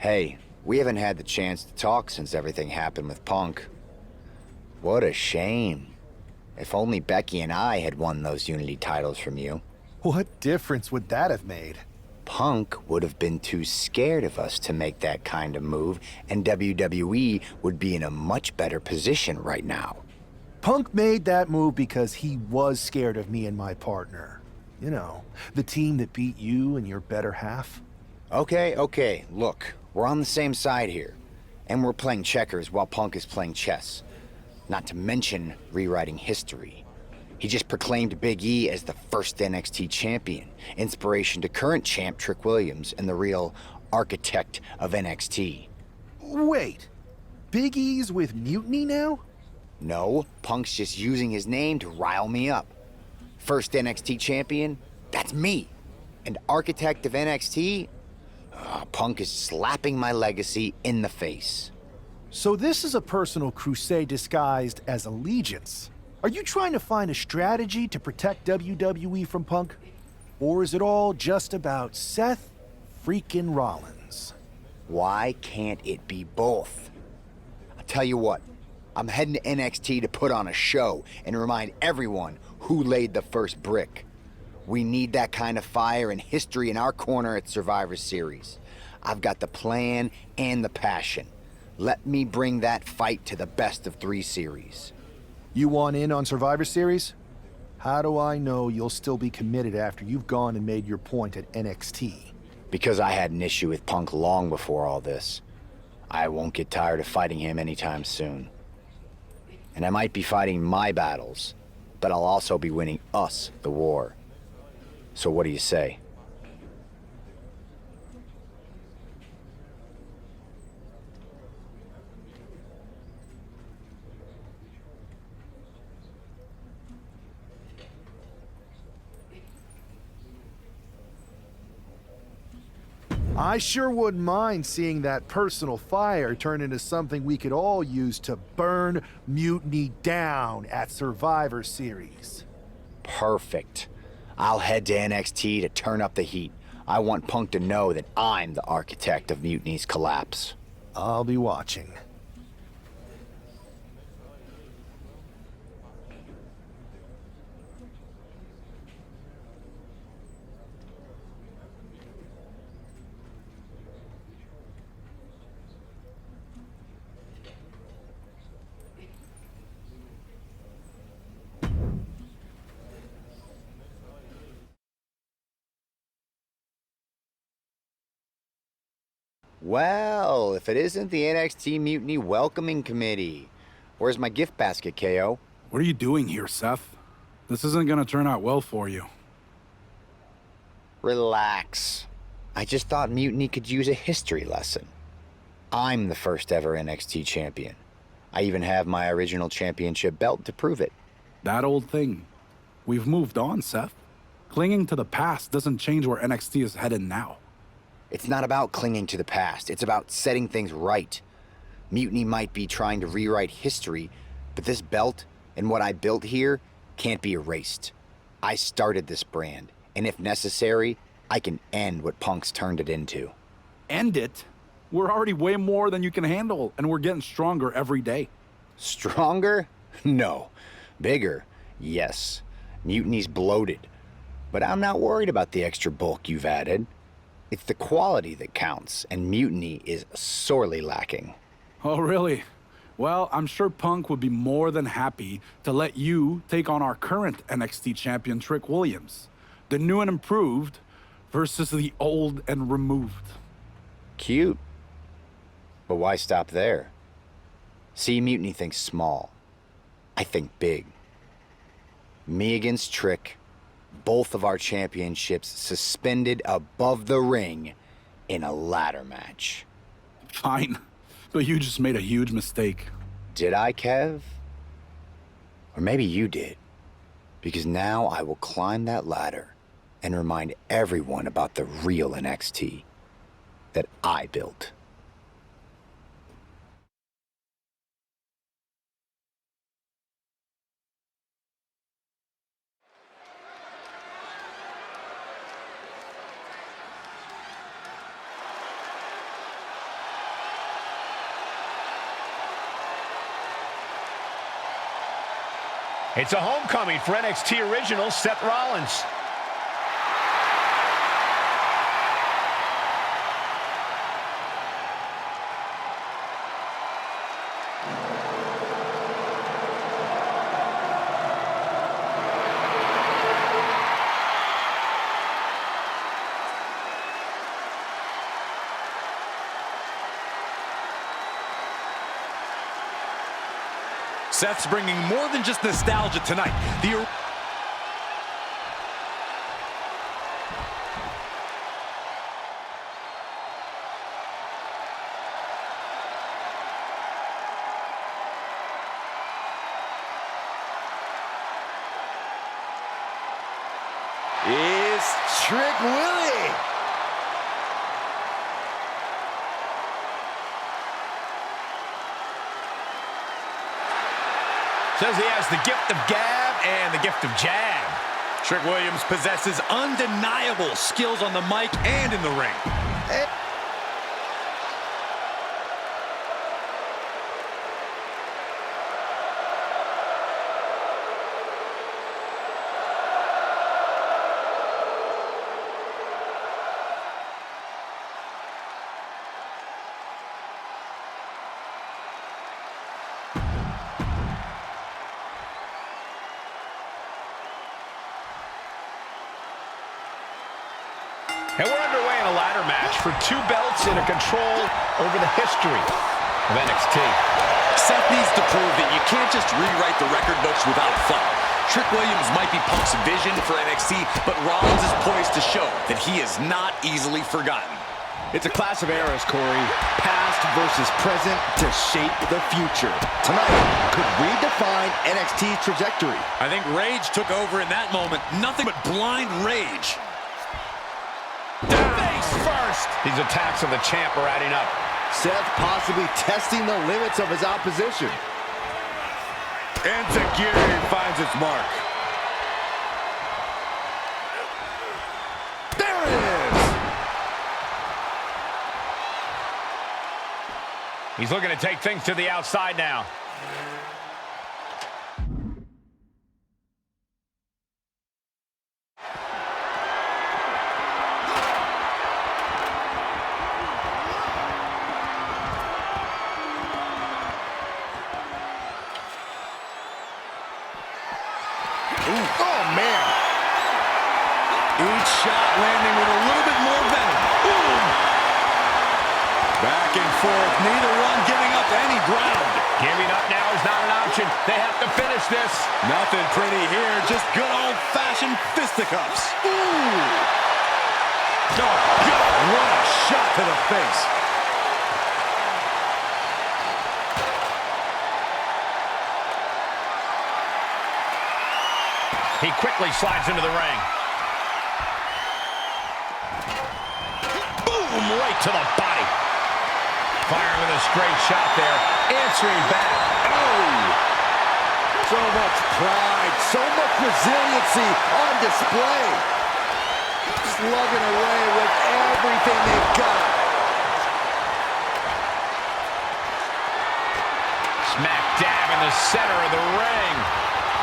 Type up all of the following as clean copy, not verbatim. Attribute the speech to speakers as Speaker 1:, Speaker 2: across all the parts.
Speaker 1: Hey, we haven't had the chance to talk since everything happened with Punk. What a shame. If only Becky and I had won those Unity titles from you.
Speaker 2: What difference would that have made?
Speaker 1: Punk would have been too scared of us to make that kind of move, and WWE would be in a much better position right now.
Speaker 2: Punk made that move because he was scared of me and my partner. You know, the team that beat you and your better half.
Speaker 1: Okay, look, we're on the same side here. And we're playing checkers while Punk is playing chess. Not to mention rewriting history. He just proclaimed Big E as the first NXT champion, inspiration to current champ Trick Williams and the real architect of NXT.
Speaker 2: Wait, Big E's with Mutiny now?
Speaker 1: No, Punk's just using his name to rile me up. First NXT champion? That's me. And architect of NXT? Punk is slapping my legacy in the face.
Speaker 2: So this is a personal crusade disguised as allegiance. Are you trying to find a strategy to protect WWE from Punk? Or is it all just about Seth freaking Rollins?
Speaker 1: Why can't it be both? I'll tell you what, I'm heading to NXT to put on a show and remind everyone who laid the first brick. We need that kind of fire and history in our corner at Survivor Series. I've got the plan and the passion. Let me bring that fight to the best of 3 series.
Speaker 2: You want in on Survivor Series? How do I know you'll still be committed after you've gone and made your point at NXT?
Speaker 1: Because I had an issue with Punk long before all this. I won't get tired of fighting him anytime soon. And I might be fighting my battles, but I'll also be winning us the war. So what do you say?
Speaker 2: I sure wouldn't mind seeing that personal fire turn into something we could all use to burn Mutiny down at Survivor Series.
Speaker 1: Perfect. I'll head to NXT to turn up the heat. I want Punk to know that I'm the architect of Mutiny's collapse.
Speaker 2: I'll be watching.
Speaker 1: Well, if it isn't the NXT Mutiny Welcoming Committee. Where's my gift basket, KO?
Speaker 3: What are you doing here, Seth? This isn't gonna turn out well for you.
Speaker 1: Relax. I just thought Mutiny could use a history lesson. I'm the first ever NXT champion. I even have my original championship belt to prove it.
Speaker 3: That old thing. We've moved on, Seth. Clinging to the past doesn't change where NXT is headed now.
Speaker 1: It's not about clinging to the past. It's about setting things right. Mutiny might be trying to rewrite history, but this belt and what I built here can't be erased. I started this brand, and if necessary, I can end what Punk's turned it into.
Speaker 3: End it? We're already way more than you can handle, and we're getting stronger every day.
Speaker 1: Stronger? No. Bigger? Yes. Mutiny's bloated. But I'm not worried about the extra bulk you've added. It's the quality that counts, and Mutiny is sorely lacking.
Speaker 3: Oh, really? Well, I'm sure Punk would be more than happy to let you take on our current NXT champion, Trick Williams. The new and improved versus the old and removed.
Speaker 1: Cute. But why stop there? See, Mutiny thinks small. I think big. Me against Trick. Both of our championships suspended above the ring in a ladder match.
Speaker 3: Fine, but you just made a huge mistake.
Speaker 1: Did I, Kev? Or maybe you did. Because now I will climb that ladder and remind everyone about the real NXT that I built.
Speaker 4: It's a homecoming for NXT original Seth Rollins.
Speaker 5: Seth's bringing more than just nostalgia tonight.
Speaker 6: It's Trick Willie.
Speaker 4: Says he has the gift of gab and the gift of jab.
Speaker 5: Trick Williams possesses undeniable skills on the mic and in the ring.
Speaker 4: And we're underway in a ladder match for 2 belts and a control over the history of NXT.
Speaker 5: Seth needs to prove that you can't just rewrite the record books without fight. Trick Williams might be Punk's vision for NXT, but Rollins is poised to show that he is not easily forgotten.
Speaker 6: It's a clash of eras, Corey. Past versus present to shape the future. Tonight could redefine NXT's trajectory.
Speaker 5: I think rage took over in that moment. Nothing but blind rage.
Speaker 4: Face first. These attacks on the champ are adding up.
Speaker 6: Seth possibly testing the limits of his opposition.
Speaker 5: And Zagiri finds its mark.
Speaker 6: There it is!
Speaker 4: He's looking to take things to the outside now.
Speaker 6: Oh, man.
Speaker 5: Each shot landing with a little bit more venom. Ooh. Back and forth, neither one giving up any ground.
Speaker 4: Giving up now is not an option. They have to finish this.
Speaker 5: Nothing pretty here, just good old-fashioned fisticuffs. Ooh. Oh, God, what a shot to the face.
Speaker 4: He quickly slides into the ring. Boom, right to the body. Firing with a straight shot there. Answering back. Oh!
Speaker 6: So much pride, so much resiliency on display. Slugging away with everything they've got.
Speaker 4: Smack dab in the center of the ring.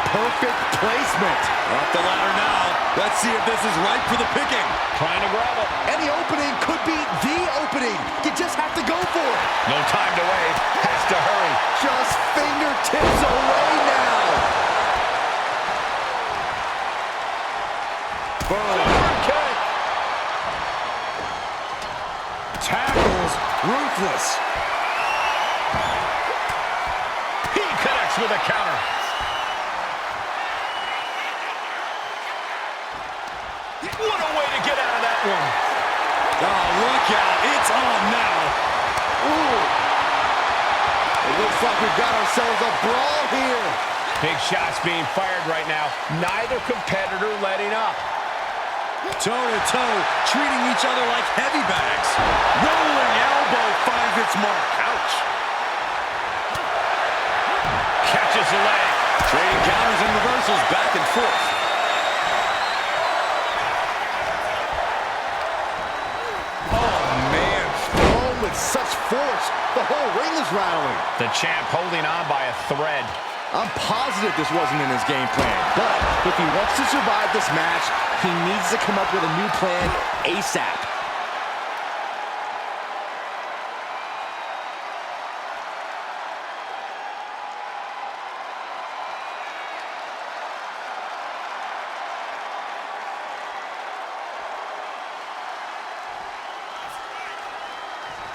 Speaker 6: Perfect placement.
Speaker 5: Up the ladder now. Let's see if this is right for the picking.
Speaker 4: Trying to grab it.
Speaker 6: Any opening could be the opening. You just have to go for it.
Speaker 4: No time to wait. Has to hurry.
Speaker 6: Just fingertips away now.
Speaker 5: Boom.
Speaker 4: Kick.
Speaker 5: Tackles ruthless.
Speaker 4: He connects with a counter. What a way to get out of that one.
Speaker 5: Oh, look out. It's on now.
Speaker 6: Ooh. It looks like we've got ourselves a brawl here.
Speaker 4: Big shots being fired right now. Neither competitor letting up.
Speaker 5: Toe-to-toe, treating each other like heavy bags. Rolling elbow finds its mark. Ouch.
Speaker 4: Catches the leg.
Speaker 5: Trading counters and reversals back and forth.
Speaker 6: With such force, the whole ring is rattling.
Speaker 4: The champ holding on by a thread.
Speaker 6: I'm positive this wasn't in his game plan, but if he wants to survive this match, he needs to come up with a new plan ASAP.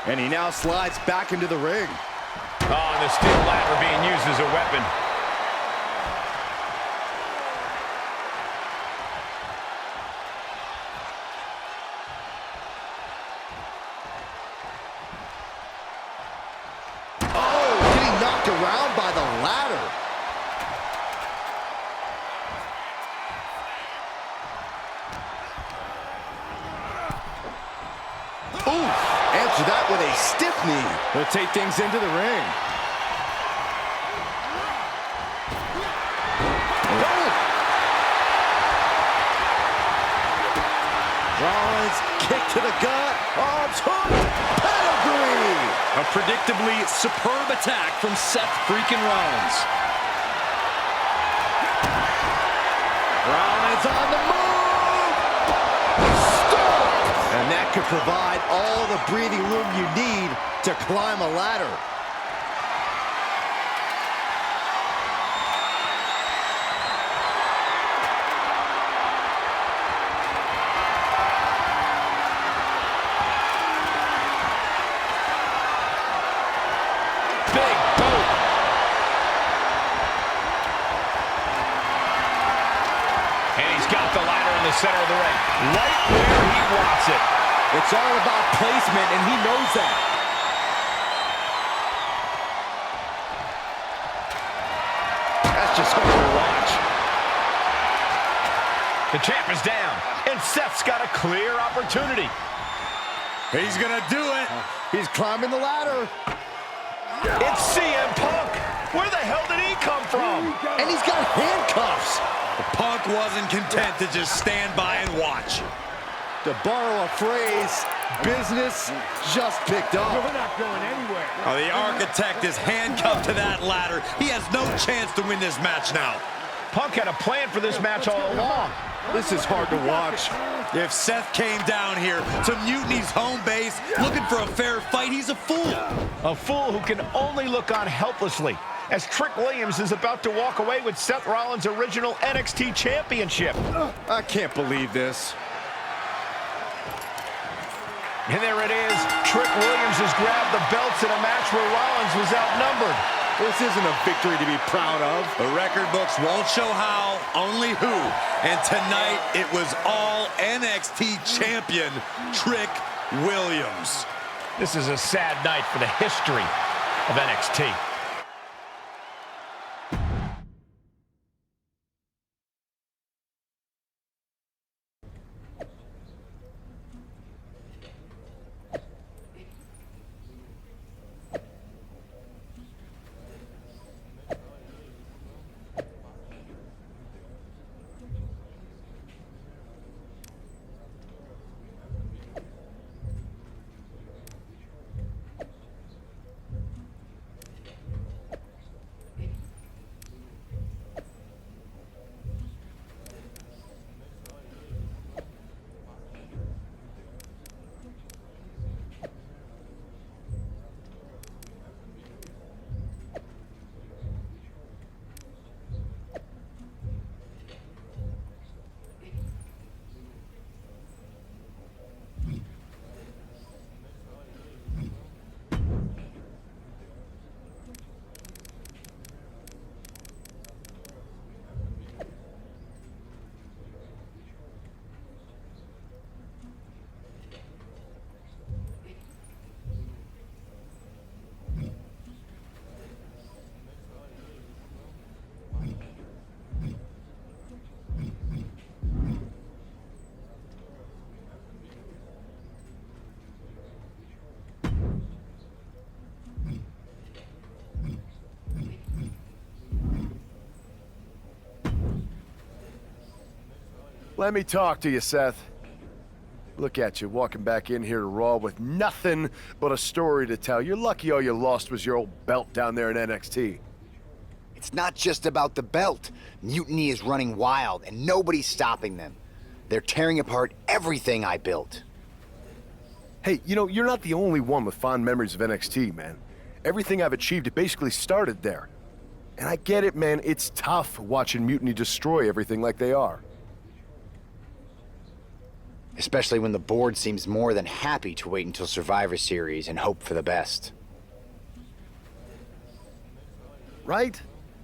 Speaker 6: And he now slides back into the ring.
Speaker 4: Oh, and the steel ladder being used as a weapon.
Speaker 6: Oh, getting knocked around by the ladder. Ooh. Answer that with a stiff knee. He'll take things into the ring. Oh. Rollins, kick to the gut. Arms hook. Pedigree.
Speaker 5: A predictably superb attack from Seth freaking Rollins.
Speaker 6: Rollins on the move. And that could provide all the breathing room you need to climb a ladder.
Speaker 4: Big boot. And he's got the ladder in the center of the ring, right where he wants it.
Speaker 6: It's all about placement, and he knows that. That's just hard to watch.
Speaker 4: The champ is down, and Seth's got a clear opportunity.
Speaker 6: He's gonna do it. He's climbing the ladder.
Speaker 4: It's CM Punk. Where the hell did he come from?
Speaker 6: And he's got handcuffs.
Speaker 5: Punk wasn't content to just stand by and watch.
Speaker 6: To borrow a phrase, business just picked up.
Speaker 4: We're not going anywhere.
Speaker 5: Oh, the architect is handcuffed to that ladder. He has no chance to win this match now.
Speaker 4: Punk had a plan for this match all along.
Speaker 6: This is hard to watch.
Speaker 5: If Seth came down here to Mutiny's home base looking for a fair fight, he's a fool.
Speaker 4: A fool who can only look on helplessly as Trick Williams is about to walk away with Seth Rollins' original NXT championship.
Speaker 6: I can't believe this.
Speaker 4: And there it is. Trick Williams has grabbed the belts in a match where Rollins was outnumbered.
Speaker 6: This isn't a victory to be proud of.
Speaker 5: The record books won't show how, only who. And tonight, it was all NXT champion Trick Williams.
Speaker 4: This is a sad night for the history of NXT.
Speaker 7: Let me talk to you, Seth. Look at you, walking back in here to Raw with nothing but a story to tell. You're lucky all you lost was your old belt down there in NXT.
Speaker 1: It's not just about the belt. Mutiny is running wild, and nobody's stopping them. They're tearing apart everything I built.
Speaker 7: Hey, you know, you're not the only one with fond memories of NXT, man. Everything I've achieved, it basically started there. And I get it, man. It's tough watching Mutiny destroy everything like they are.
Speaker 1: Especially when the board seems more than happy to wait until Survivor Series and hope for the best.
Speaker 7: Right?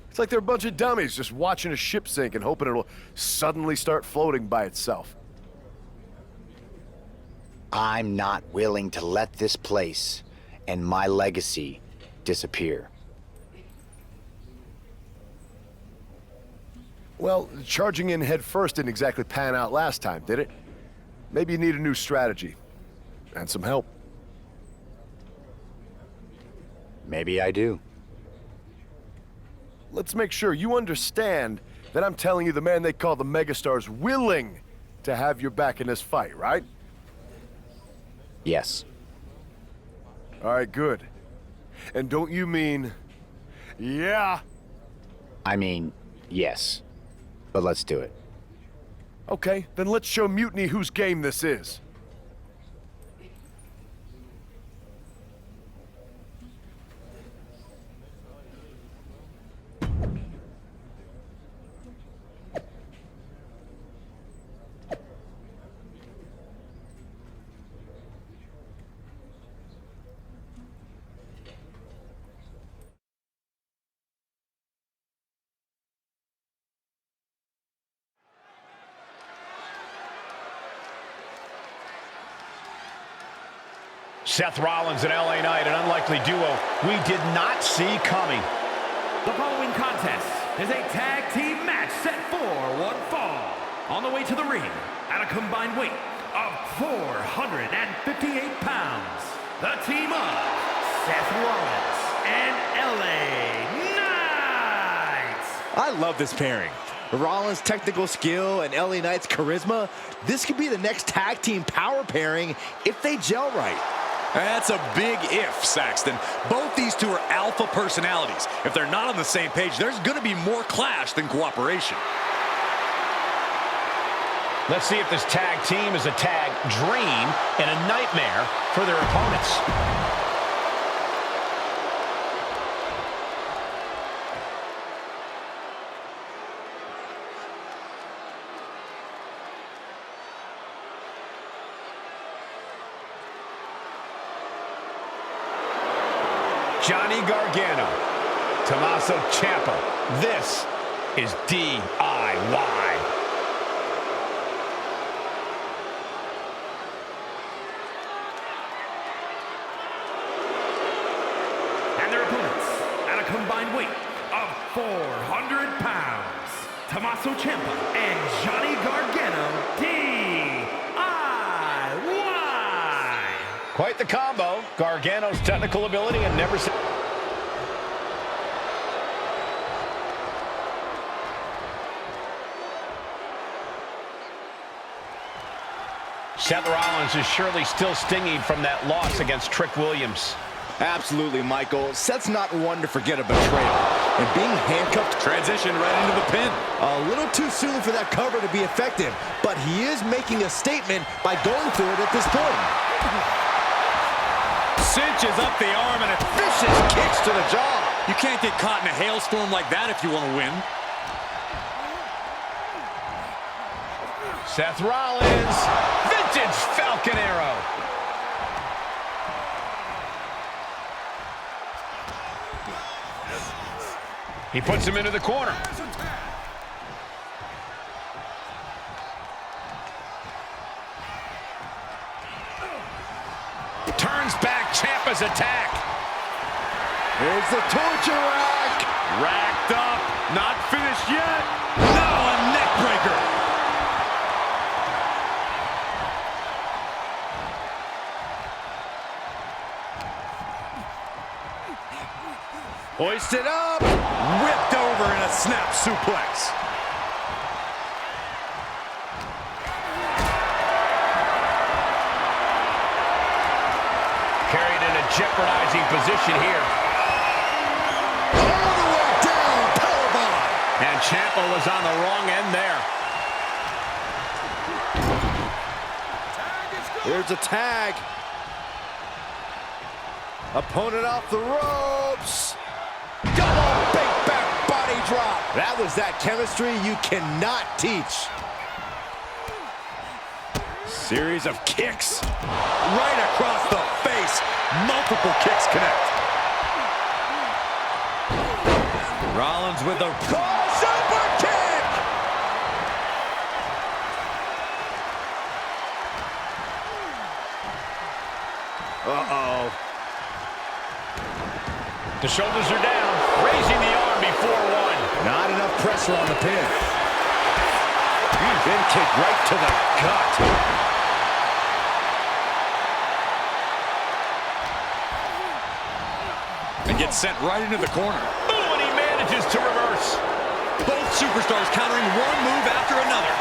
Speaker 7: It's like they're a bunch of dummies just watching a ship sink and hoping it'll suddenly start floating by itself.
Speaker 1: I'm not willing to let this place and my legacy disappear.
Speaker 7: Well, charging in head first didn't exactly pan out last time, did it? Maybe you need a new strategy. And some help.
Speaker 1: Maybe I do.
Speaker 7: Let's make sure you understand that I'm telling you the man they call the megastar's willing to have your back in this fight, right?
Speaker 1: Yes.
Speaker 7: All right, good. And don't you mean, yeah?
Speaker 1: I mean, yes. But let's do it.
Speaker 7: Okay, then let's show Mutiny whose game this is.
Speaker 4: Seth Rollins and LA Knight, an unlikely duo we did not see coming.
Speaker 8: The following contest is a tag team match set for one fall. On the way to the ring, at a combined weight of 458 pounds, the team of Seth Rollins and LA Knight.
Speaker 6: I love this pairing. Rollins' technical skill and LA Knight's charisma. This could be the next tag team power pairing if they gel right.
Speaker 5: That's a big if, Saxton. Both these two are alpha personalities. If they're not on the same page, there's going to be more clash than cooperation.
Speaker 4: Let's see if this tag team is a tag dream and a nightmare for their opponents. Johnny Gargano, Tommaso Ciampa. This is DIY.
Speaker 8: And their opponents, at a combined weight of 400 pounds, Tommaso Ciampa and Johnny Gargano, DIY.
Speaker 4: Quite the combo. Gargano's technical ability and never... Seth Rollins is surely still stinging from that loss against Trick Williams.
Speaker 6: Absolutely, Michael. Seth's not one to forget a betrayal. And being handcuffed...
Speaker 5: Transition right into the pin.
Speaker 6: A little too soon for that cover to be effective, but he is making a statement by going for it at this point.
Speaker 5: Cinches up the arm and a vicious kicks to the jaw. You can't get caught in a hailstorm like that if you want to win.
Speaker 4: Seth Rollins, vintage Falcon Arrow. He puts him into the corner. Turns back Ciampa's attack.
Speaker 6: Here's the torture rack.
Speaker 5: Racked up, not finished yet. No, a neck breaker.
Speaker 6: Hoisted up. Whipped over in a snap suplex.
Speaker 4: Carried in a jeopardizing position here.
Speaker 6: All the way down,
Speaker 4: Ciampa was on the wrong end there.
Speaker 6: Here's a tag. Opponent off the ropes. Double big back body drop. That was that chemistry you cannot teach. Series of kicks. Right across the face. Multiple kicks connect. Rollins with a super kick. Uh-oh.
Speaker 4: The shoulders are down, raising the arm before one.
Speaker 6: Not enough pressure on the pin. Then kick right to the gut. And gets sent right into the corner.
Speaker 4: Ooh, and he manages to reverse.
Speaker 5: Both superstars countering one move after another.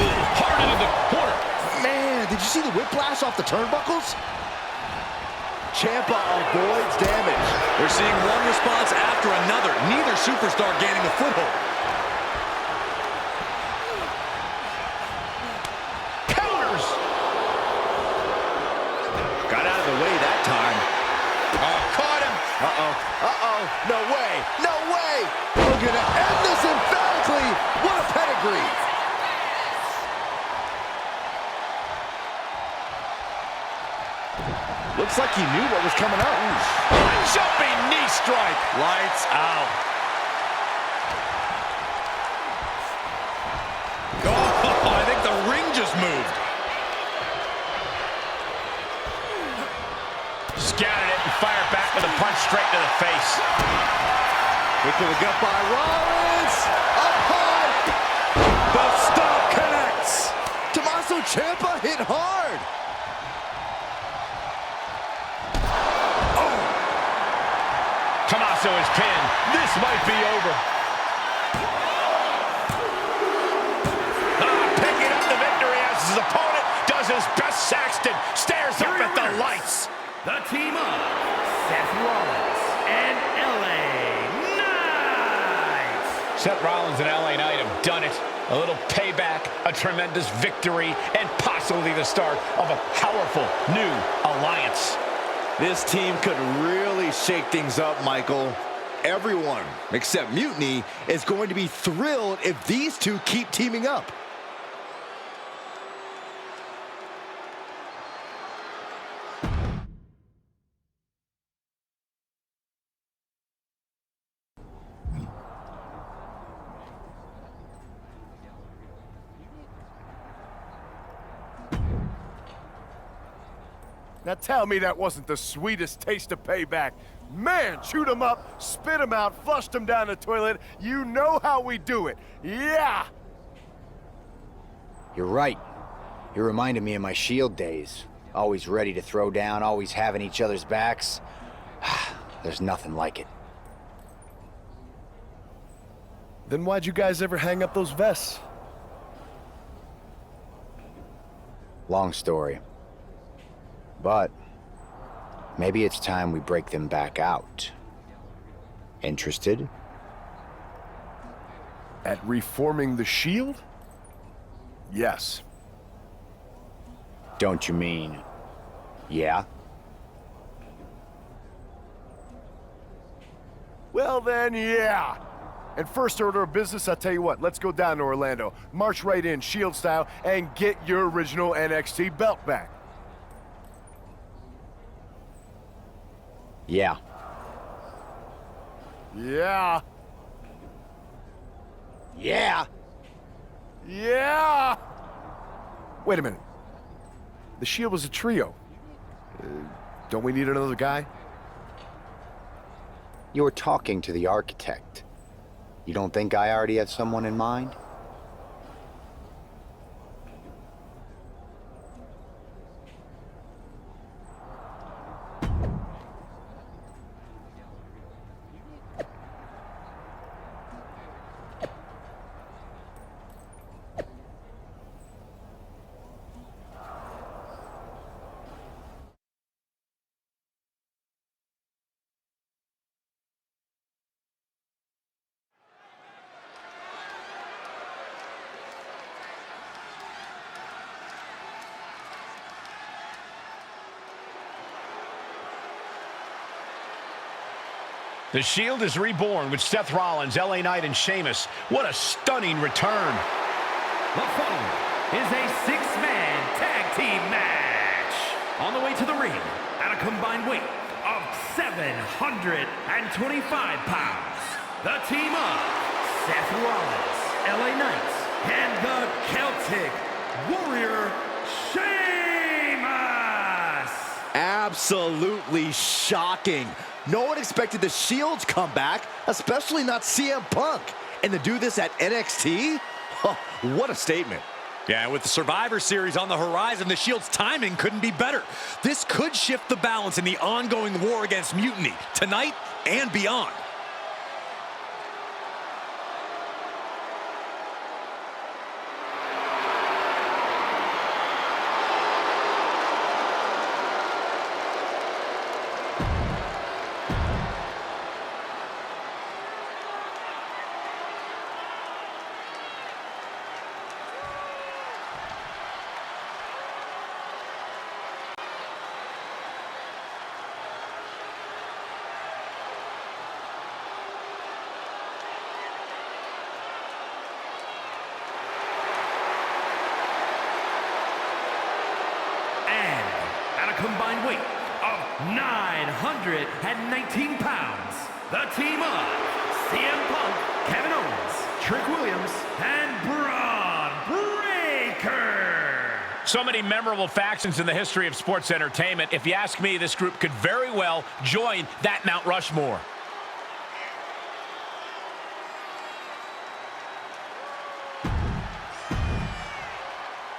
Speaker 4: Ooh, hard into the corner.
Speaker 6: Man, did you see the whiplash off the turnbuckles? Ciampa avoids damage.
Speaker 5: We're seeing one response after another. Neither superstar gaining a foothold.
Speaker 4: Counters.
Speaker 6: Got out of the way that time.
Speaker 4: Oh, caught him.
Speaker 6: Uh-oh. Uh-oh. No way. No way. We're going to end this emphatically. What a pedigree. Looks like he knew what was coming up.
Speaker 4: A jumping knee strike.
Speaker 5: Lights out. Oh, I think the ring just moved.
Speaker 4: Scattered it and fired back with a punch straight to the face.
Speaker 6: Kick to the gut by Rollins. Up high. The stomp connects. Tommaso Ciampa hit hard.
Speaker 4: Tommaso is pinned. This might be over. Picking up the victory as his opponent does his best. Saxton stares up at the lights.
Speaker 8: The team of Seth Rollins and LA Knight.
Speaker 4: Seth Rollins and LA Knight have done it. A little payback, a tremendous victory, and possibly the start of a powerful new alliance.
Speaker 6: This team could really shake things up, Michael. Everyone, except Mutiny, is going to be thrilled if these two keep teaming up.
Speaker 7: Now tell me that wasn't the sweetest taste of payback. Man, shoot 'em up, spit 'em out, flushed 'em down the toilet. You know how we do it. Yeah!
Speaker 1: You're right. You reminded me of my Shield days. Always ready to throw down, always having each other's backs. There's nothing like it.
Speaker 7: Then why'd you guys ever hang up those vests?
Speaker 1: Long story. But maybe it's time we break them back out. Interested?
Speaker 7: At reforming the Shield? Yes.
Speaker 1: Don't you mean, yeah?
Speaker 7: Well then, yeah. And first order of business, I'll tell you what, let's go down to Orlando, march right in, Shield style, and get your original NXT belt back.
Speaker 1: Yeah.
Speaker 7: Yeah.
Speaker 1: Yeah!
Speaker 7: Yeah! Wait a minute. The Shield was a trio. Don't we need another guy?
Speaker 1: You're talking to the architect. You don't think I already have someone in mind?
Speaker 4: The Shield is reborn with Seth Rollins, LA Knight, and Sheamus. What a stunning return.
Speaker 8: The following is a six-man tag team match. On the way to the ring at a combined weight of 725 pounds. The team of Seth Rollins, LA Knight, and the Celtic Warrior, Sheamus.
Speaker 6: Absolutely shocking. No one expected the Shield's comeback, especially not CM Punk. And to do this at NXT? Oh, what a statement.
Speaker 5: Yeah, with the Survivor Series on the horizon, the Shield's timing couldn't be better. This could shift the balance in the ongoing war against mutiny, tonight and beyond.
Speaker 8: At a combined weight of 919 pounds, the team of CM Punk, Kevin Owens, Trick Williams, and Braun Breaker.
Speaker 4: So many memorable factions in the history of sports entertainment. If you ask me, this group could very well join that Mount Rushmore.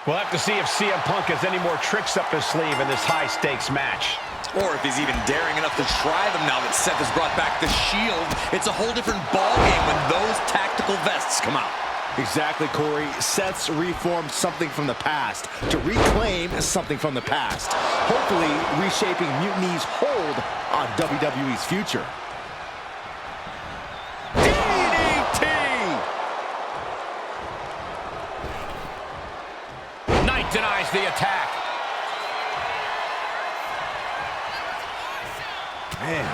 Speaker 4: We'll have to see if CM Punk has any more tricks up his sleeve in this high-stakes match.
Speaker 5: Or if he's even daring enough to try them now that Seth has brought back the Shield. It's a whole different ballgame when those tactical vests come out.
Speaker 6: Exactly, Corey. Seth's reformed something from the past to reclaim something from the past. Hopefully reshaping Mutiny's hold on WWE's future.
Speaker 4: Denies the attack.
Speaker 6: Man.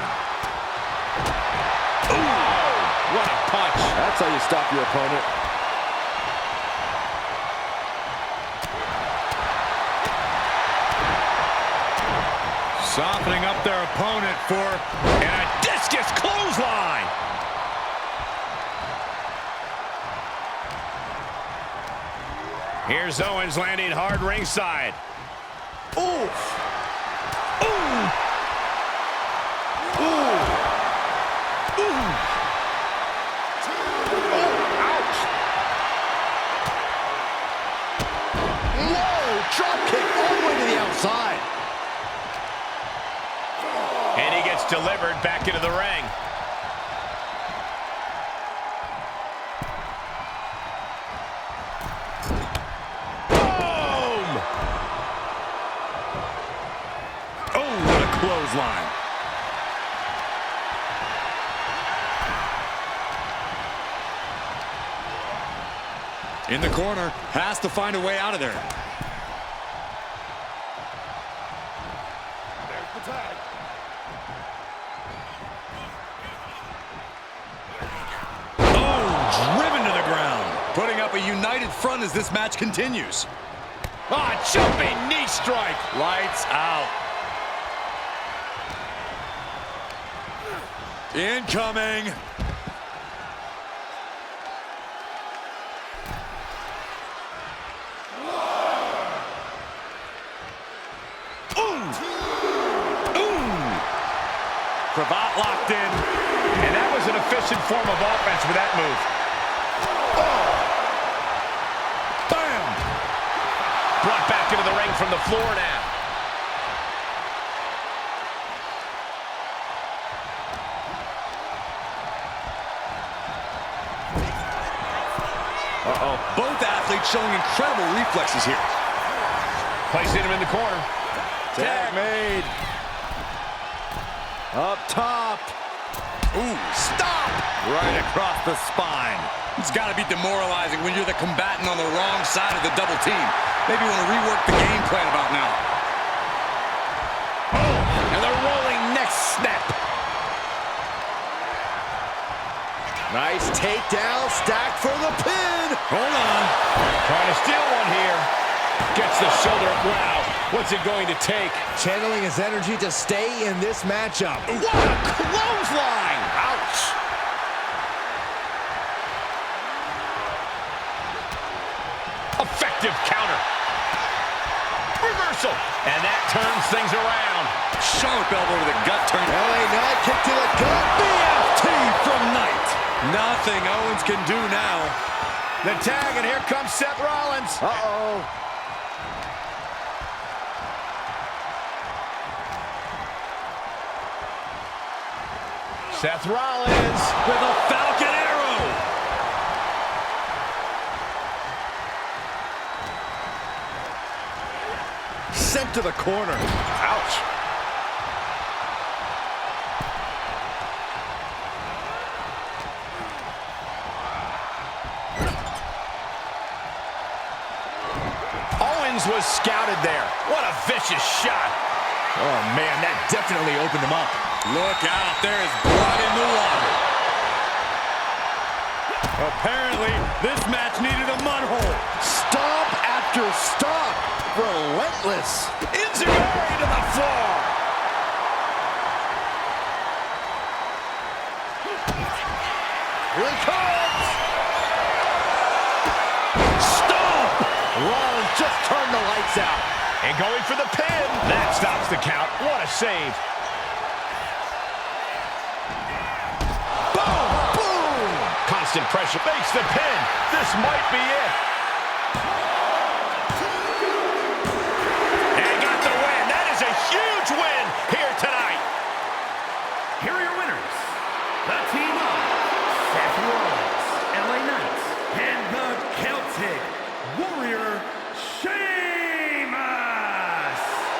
Speaker 4: Oh, what a punch.
Speaker 6: That's how you stop your opponent.
Speaker 4: Softening up their opponent and a discus clothesline. Here's Owens landing hard ringside.
Speaker 6: Ooh.
Speaker 4: Ooh.
Speaker 6: Ooh. Ooh. Oh, ouch. Whoa, drop kick all the way to the outside.
Speaker 4: And he gets delivered back into the ring.
Speaker 5: Clothesline. In the corner, has to find a way out of there.
Speaker 7: There's the tag.
Speaker 5: Oh, driven to the ground. Putting up a united front as this match continues.
Speaker 4: Ah, jumping knee strike.
Speaker 5: Lights out. Incoming.
Speaker 4: Cravat locked in. And that was an efficient form of offense with that move.
Speaker 5: Oh. Bam!
Speaker 4: Brought back into the ring from the floor now.
Speaker 5: Both athletes showing incredible reflexes here.
Speaker 4: Placing him in the corner.
Speaker 6: Tag made. Up top.
Speaker 5: Ooh, stop! Right across the spine. It's got to be demoralizing when you're the combatant on the wrong side of the double team. Maybe you want to rework the game plan about now.
Speaker 4: Oh, and the rolling neck snap.
Speaker 6: Nice takedown, stacked for the pin.
Speaker 5: Hold on.
Speaker 4: Trying to steal one here. Gets the shoulder. Wow. What's it going to take?
Speaker 6: Channeling his energy to stay in this matchup. What a clothesline! Ouch!
Speaker 4: Effective counter. Reversal. And that turns things around.
Speaker 5: Sharp elbow to the gut turn.
Speaker 6: LA Knight kick to the gut.
Speaker 5: BFT from Knight. Nothing Owens can do now.
Speaker 4: The tag, and here comes Seth Rollins.
Speaker 6: Uh-oh.
Speaker 4: Seth Rollins
Speaker 5: With a Falcon Arrow.
Speaker 6: Sent to the corner. Ouch.
Speaker 4: Owens was scouted there. What a vicious shot.
Speaker 6: Oh, man, that definitely opened him up.
Speaker 5: Look out, there is blood in the water. Apparently, this match needed a mud hole.
Speaker 6: Stomp after stomp. Relentless.
Speaker 4: Enziguri to the floor.
Speaker 6: Here he comes. Stomp. Rollins just turned the lights out.
Speaker 4: And going for the pin. That stops the count. What a save. Boom! Boom! Constant pressure makes the pin. This might be it. And got the win. That is a huge win here tonight.
Speaker 8: Here are your winners. The team of Seth Rollins, LA Knight, and the Celtic Warrior, Sheamus.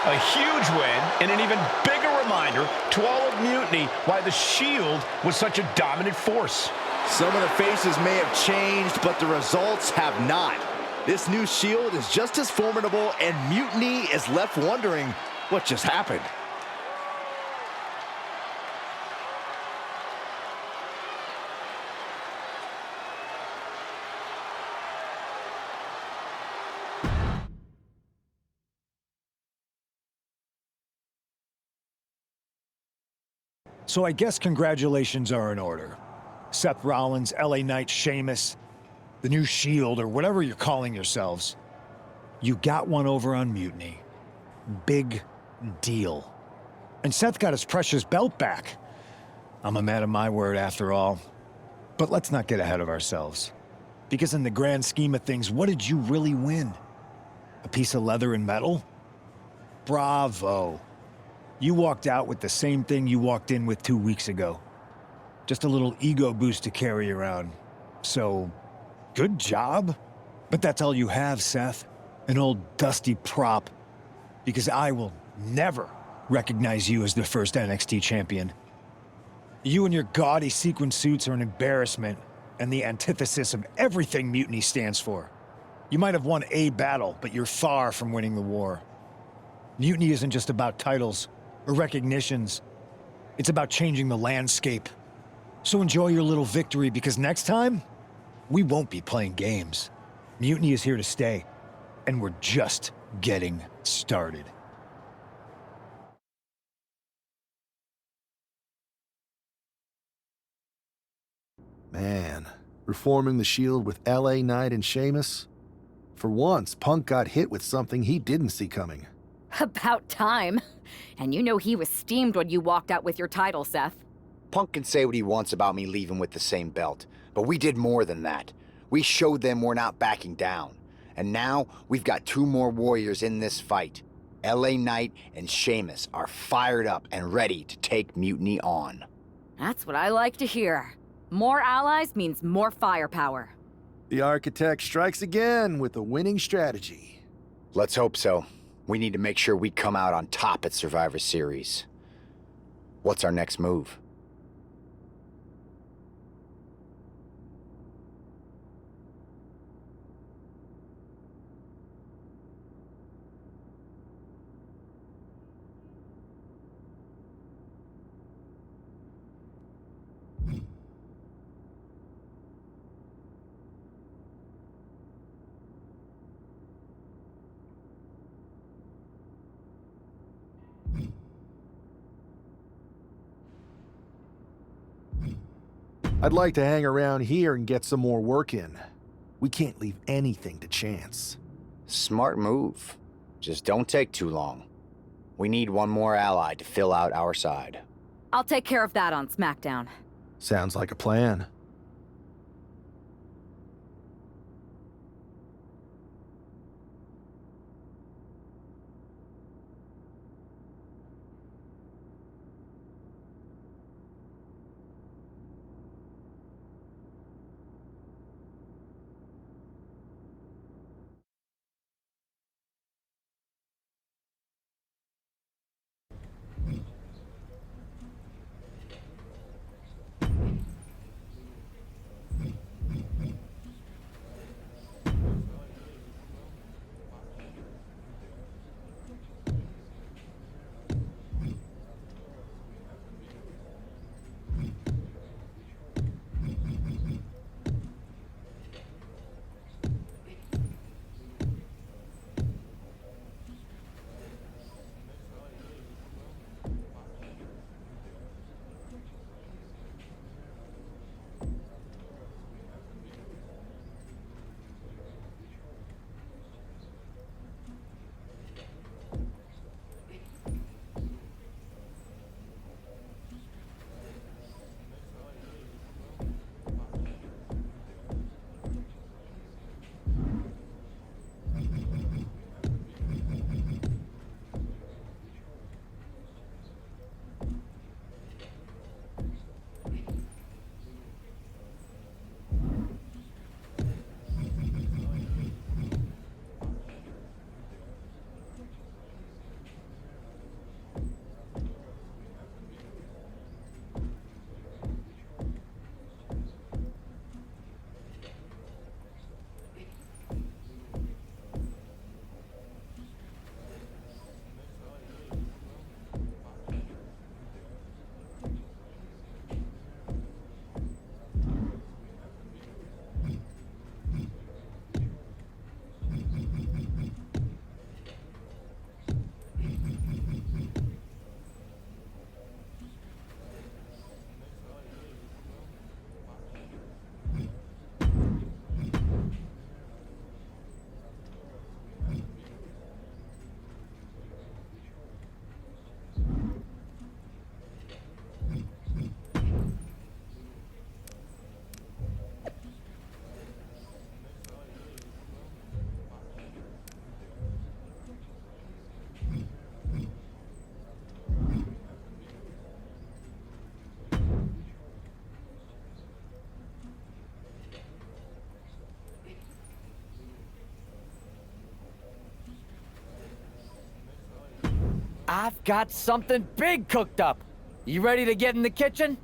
Speaker 4: A huge win and an even bigger reminder to all of Mutiny why the Shield was such a dominant force.
Speaker 6: Some of the faces may have changed, but the results have not. This new Shield is just as formidable, and Mutiny is left wondering what just happened.
Speaker 9: So I guess congratulations are in order. Seth Rollins, LA Knight, Sheamus, the new Shield, or whatever you're calling yourselves. You got one over on Mutiny. Big deal. And Seth got his precious belt back. I'm a man of my word after all. But let's not get ahead of ourselves. Because in the grand scheme of things, what did you really win? A piece of leather and metal? Bravo. You walked out with the same thing you walked in with 2 weeks ago. Just a little ego boost to carry around. So, good job. But that's all you have, Seth. An old dusty prop. Because I will never recognize you as the first NXT champion. You and your gaudy sequin suits are an embarrassment and the antithesis of everything Mutiny stands for. You might have won a battle, but you're far from winning the war. Mutiny isn't just about titles or recognitions. It's about changing the landscape. So enjoy your little victory, because next time, we won't be playing games. Mutiny is here to stay, and we're just getting started.
Speaker 2: Man, reforming the Shield with LA Knight and Sheamus? For once, Punk got hit with something he didn't see coming.
Speaker 10: About time. And you know he was steamed when you walked out with your title, Seth.
Speaker 1: Punk can say what he wants about me leaving with the same belt, but we did more than that. We showed them we're not backing down. And now, we've got 2 more warriors in this fight. LA Knight and Sheamus are fired up and ready to take Mutiny on.
Speaker 10: That's what I like to hear. More allies means more firepower.
Speaker 2: The architect strikes again with a winning strategy.
Speaker 1: Let's hope so. We need to make sure we come out on top at Survivor Series. What's our next move?
Speaker 2: I'd like to hang around here and get some more work in. We can't leave anything to chance.
Speaker 1: Smart move. Just don't take too long. We need one more ally to fill out our side.
Speaker 10: I'll take care of that on SmackDown.
Speaker 2: Sounds like a plan.
Speaker 11: I've got something big cooked up. You ready to get in the kitchen?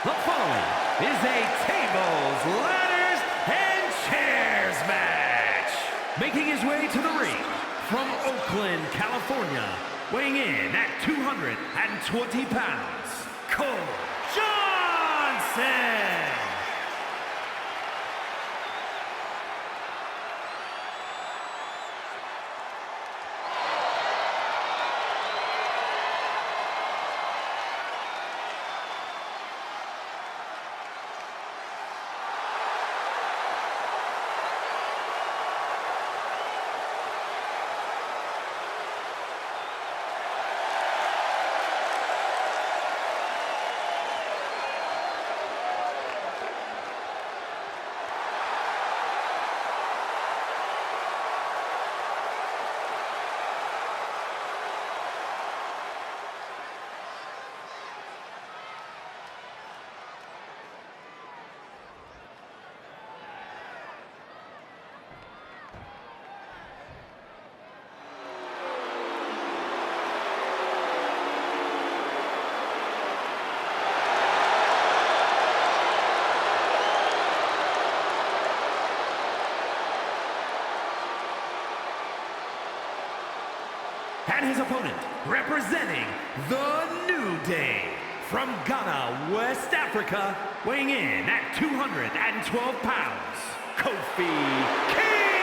Speaker 8: The following is a tables, ladders, and chairs match. Making his way to the ring from Oakland, California, weighing in at 220 pounds, Cole Johnson. his opponent, representing the New Day, from Ghana, West Africa, weighing in at 212 pounds, Kofi Kingston!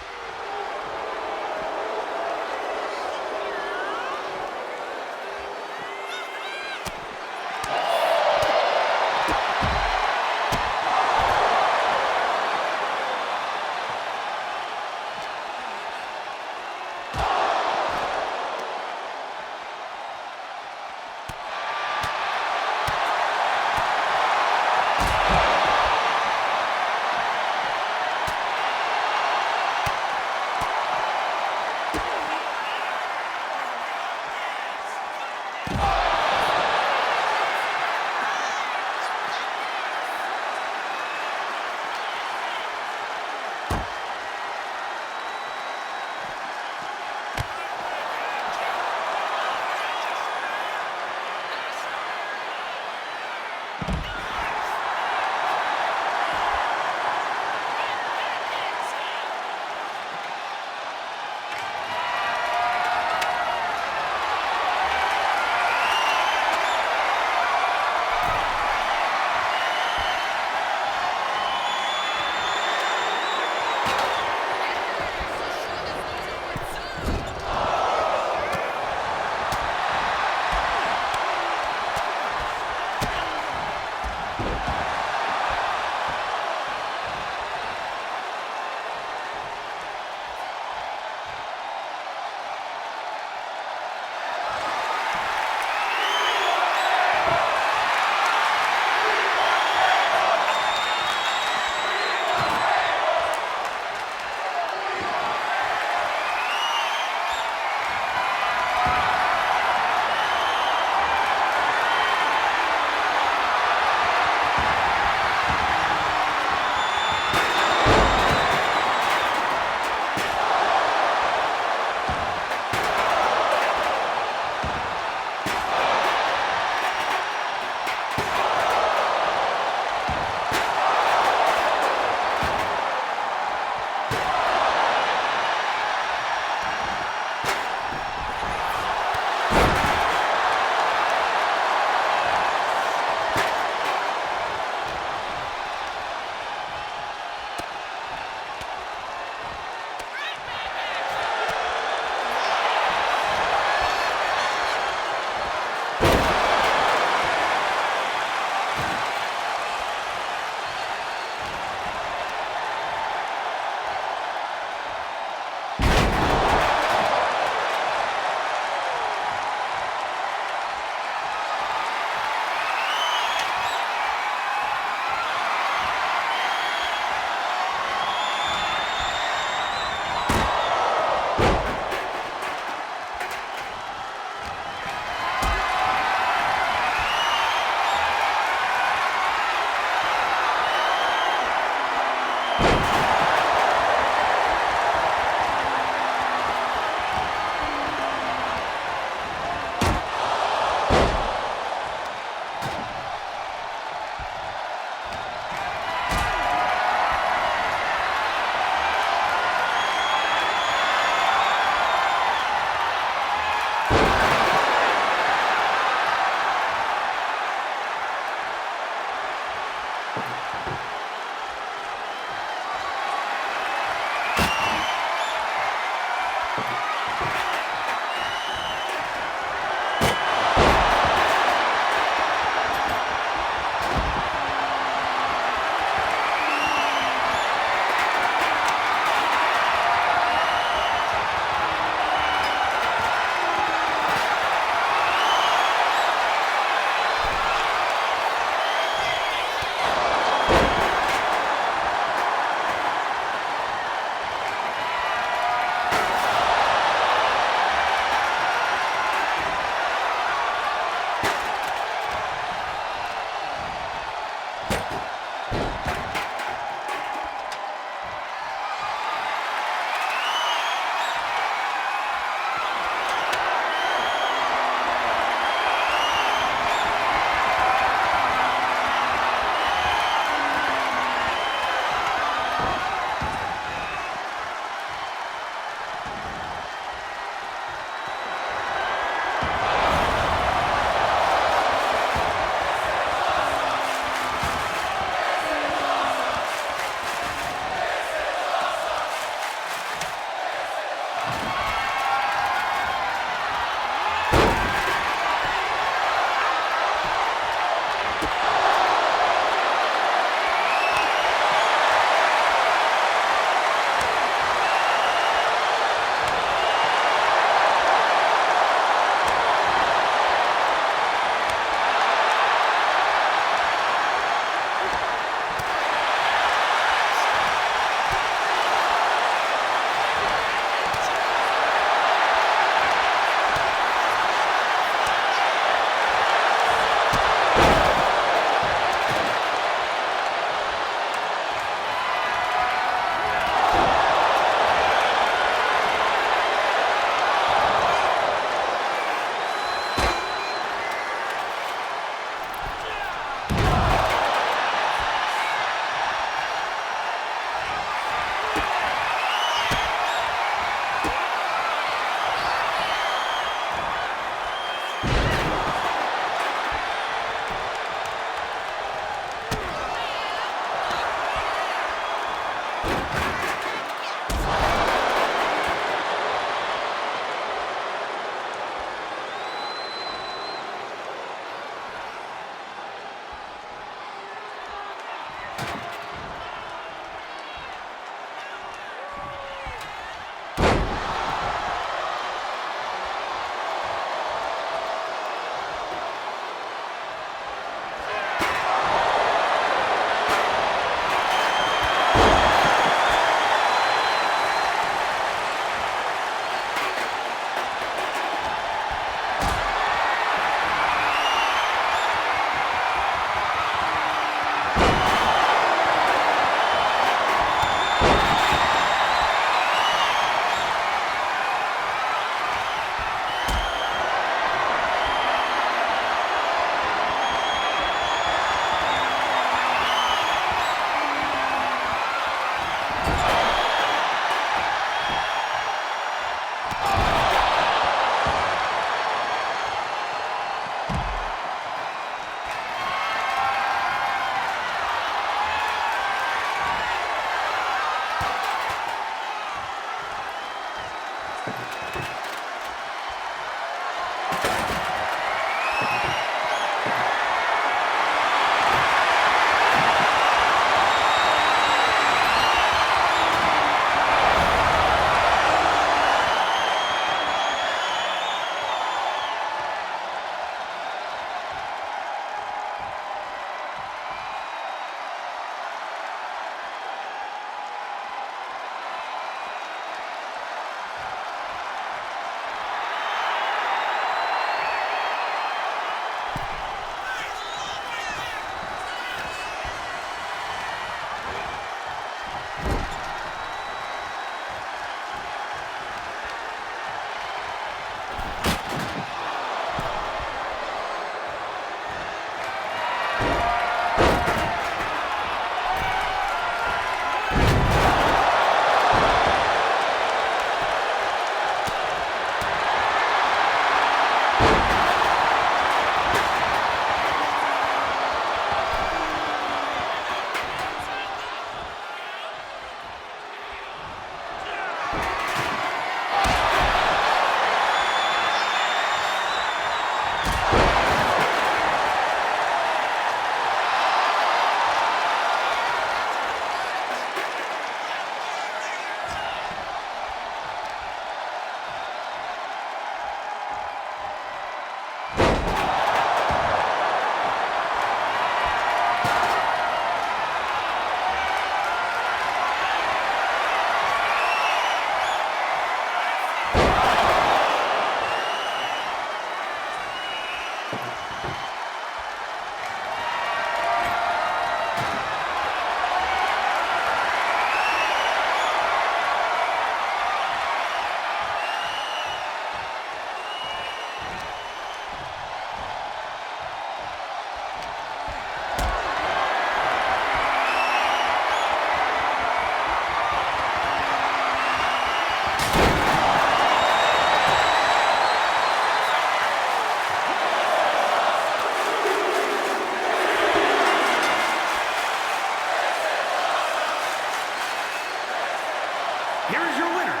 Speaker 8: Here is your winner,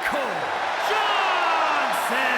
Speaker 8: Cole Johnson.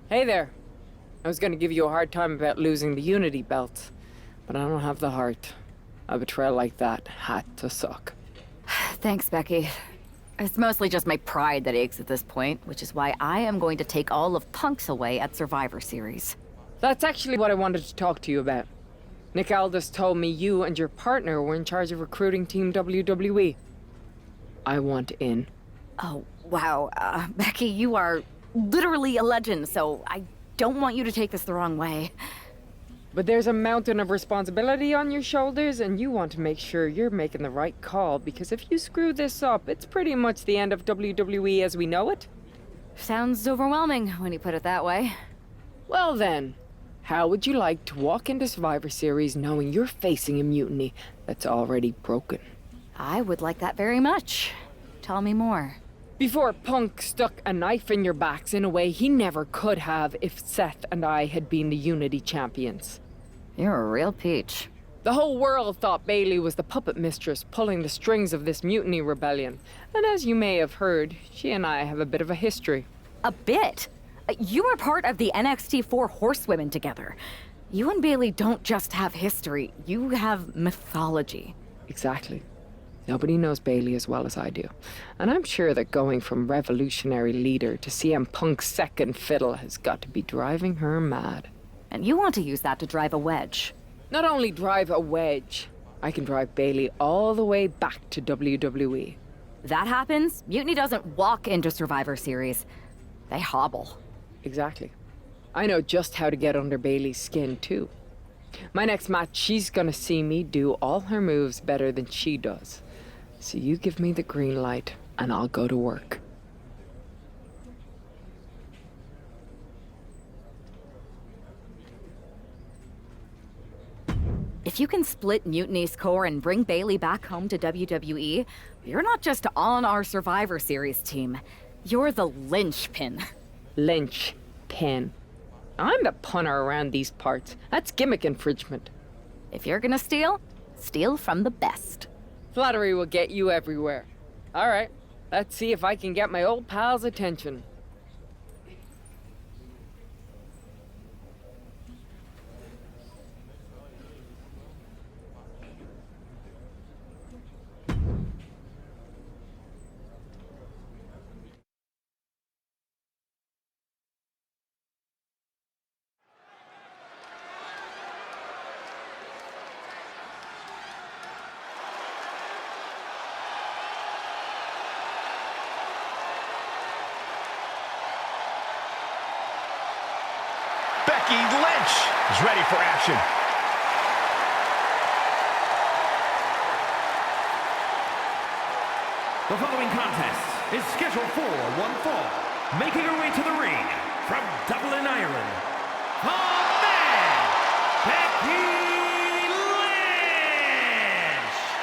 Speaker 12: Hey there. I was gonna give you a hard time about losing the Unity belt, but I don't have the heart. A betrayal like that had to suck.
Speaker 10: Thanks, Becky. It's mostly just my pride that aches at this point, which is why I am going to take all of Punk's away at Survivor Series.
Speaker 12: That's actually what I wanted to talk to you about. Nick Aldis told me you and your partner were in charge of recruiting Team WWE. I want in.
Speaker 10: Oh, wow. Becky, you are literally a legend, so I don't want you to take this the wrong way.
Speaker 12: But there's a mountain of responsibility on your shoulders, and you want to make sure you're making the right call, because if you screw this up, it's pretty much the end of WWE as we know it.
Speaker 10: Sounds overwhelming when you put it that way.
Speaker 12: Well then, how would you like to walk into Survivor Series knowing you're facing a mutiny that's already broken?
Speaker 10: I would like that very much. Tell me more.
Speaker 12: Before Punk stuck a knife in your backs in a way he never could have if Seth and I had been the Unity champions.
Speaker 10: You're a real peach.
Speaker 12: The whole world thought Bailey was the puppet mistress pulling the strings of this mutiny rebellion. And as you may have heard, she and I have a bit of a history.
Speaker 10: A bit? You were part of the NXT 4 Horsewomen together. You and Bailey don't just have history, you have mythology.
Speaker 12: Exactly. Nobody knows Bailey as well as I do. And I'm sure that going from revolutionary leader to CM Punk's second fiddle has got to be driving her mad.
Speaker 10: And you want to use that to drive a wedge.
Speaker 12: Not only drive a wedge, I can drive Bailey all the way back to WWE.
Speaker 10: That happens, Mutiny doesn't walk into Survivor Series. They hobble.
Speaker 12: Exactly. I know just how to get under Bailey's skin, too. My next match, she's gonna see me do all her moves better than she does. So you give me the green light, and I'll go to work.
Speaker 10: If you can split Mutiny's core and bring Bailey back home to WWE, you're not just on our Survivor Series team. You're the linchpin.
Speaker 12: Linchpin. I'm the punter around these parts. That's gimmick infringement.
Speaker 10: If you're gonna steal, steal from the best.
Speaker 12: Flattery will get you everywhere. All right, let's see if I can get my old pal's attention.
Speaker 4: Becky Lynch is ready for action.
Speaker 8: The following contest is scheduled for one fall. Making her way to the ring from Dublin, Ireland, the man, Becky Lynch!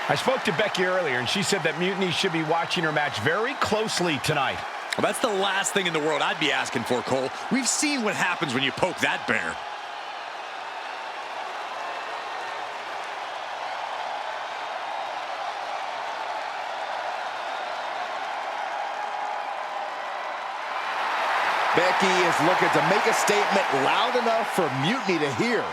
Speaker 4: I spoke to Becky earlier, and she said that Mutiny should be watching her match very closely tonight.
Speaker 5: Well, that's the last thing in the world I'd be asking for, Cole. We've seen what happens when you poke that bear.
Speaker 6: Becky is looking to make a statement loud enough for Mutiny to hear.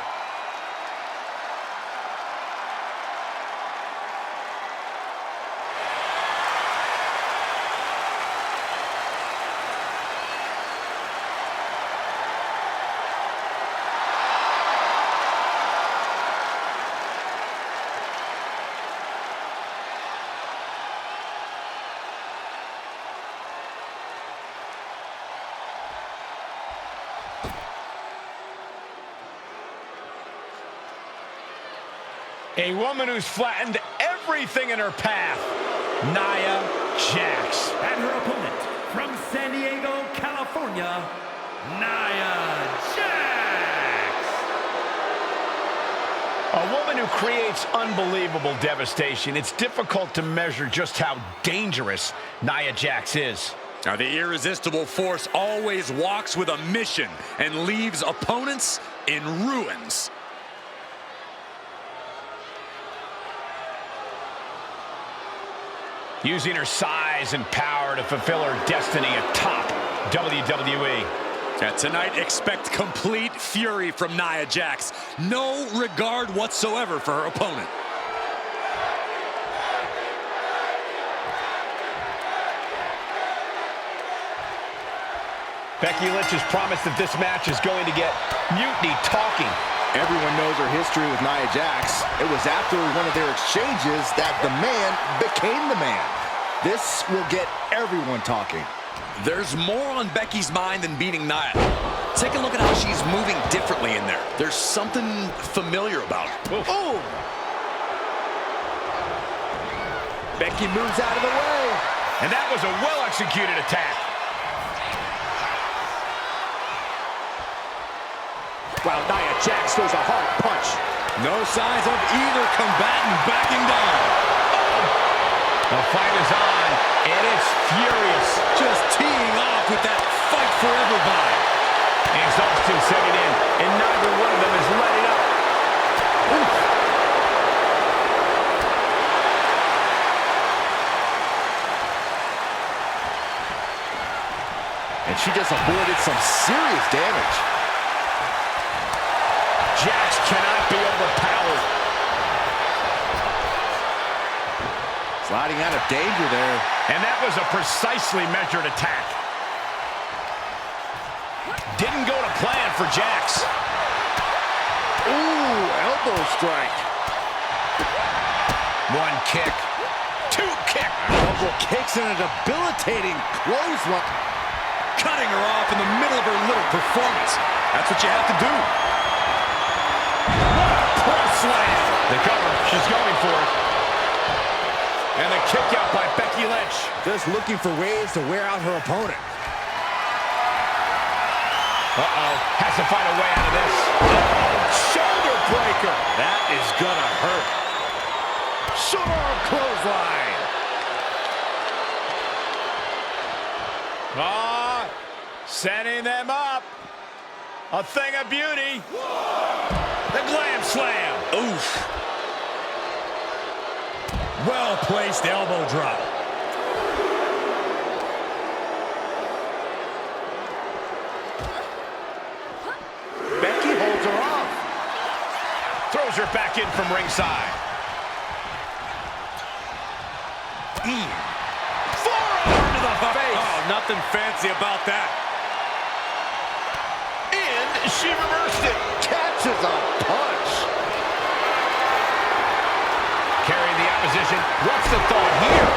Speaker 4: A woman who's flattened everything in her path, Nia Jax.
Speaker 8: And her opponent from San Diego, California, Nia Jax.
Speaker 4: A woman who creates unbelievable devastation. It's difficult to measure just how dangerous Nia Jax is.
Speaker 5: Now, the irresistible force always walks with a mission and leaves opponents in ruins.
Speaker 4: Using her size and power to fulfill her destiny atop WWE.
Speaker 5: Tonight, expect complete fury from Nia Jax. No regard whatsoever for her opponent.
Speaker 4: Becky Lynch has promised that this match is going to get Mutiny talking.
Speaker 6: Everyone knows her history with Nia Jax. It was after one of their exchanges that the man became the man. This will get everyone talking.
Speaker 5: There's more on Becky's mind than beating Nia. Take a look at how she's moving differently in there. There's something familiar about her.
Speaker 6: Oh! Becky moves out of the way.
Speaker 4: And that was a well-executed attack.
Speaker 6: Wow, Nia Jax throws a hard punch. No signs of either combatant backing down.
Speaker 4: The fight is on, and it's furious.
Speaker 5: Just teeing off with that fight forever vibe.
Speaker 4: Exhaustion setting in, and neither one of them is letting up. Oof.
Speaker 6: And she just avoided some serious damage.
Speaker 4: Jax cannot be overpowered.
Speaker 6: Sliding out of danger there.
Speaker 4: And that was a precisely measured attack. Didn't go to plan for Jax.
Speaker 6: Ooh, elbow strike.
Speaker 4: One kick. Two kick.
Speaker 6: Elbow kicks and a debilitating clothesline.
Speaker 5: Cutting her off in the middle of her little performance. That's what you have to do.
Speaker 4: Cross slam. The cover. She's going for it. And the kick out by Becky Lynch.
Speaker 6: Just looking for ways to wear out her opponent.
Speaker 4: Uh-oh. Has to find a way out of this. Shoulder breaker. That is gonna hurt.
Speaker 6: Short arm clothesline.
Speaker 4: Setting them up. A thing of beauty. The glam slam.
Speaker 5: Oof.
Speaker 8: Well-placed elbow drop.
Speaker 6: Becky holds her off.
Speaker 4: Throws her back in from ringside. Forearm to the face.
Speaker 5: Oh, nothing fancy about that.
Speaker 4: And she reversed it.
Speaker 6: Catches a punch.
Speaker 4: Carrying the opposition. What's the thought here?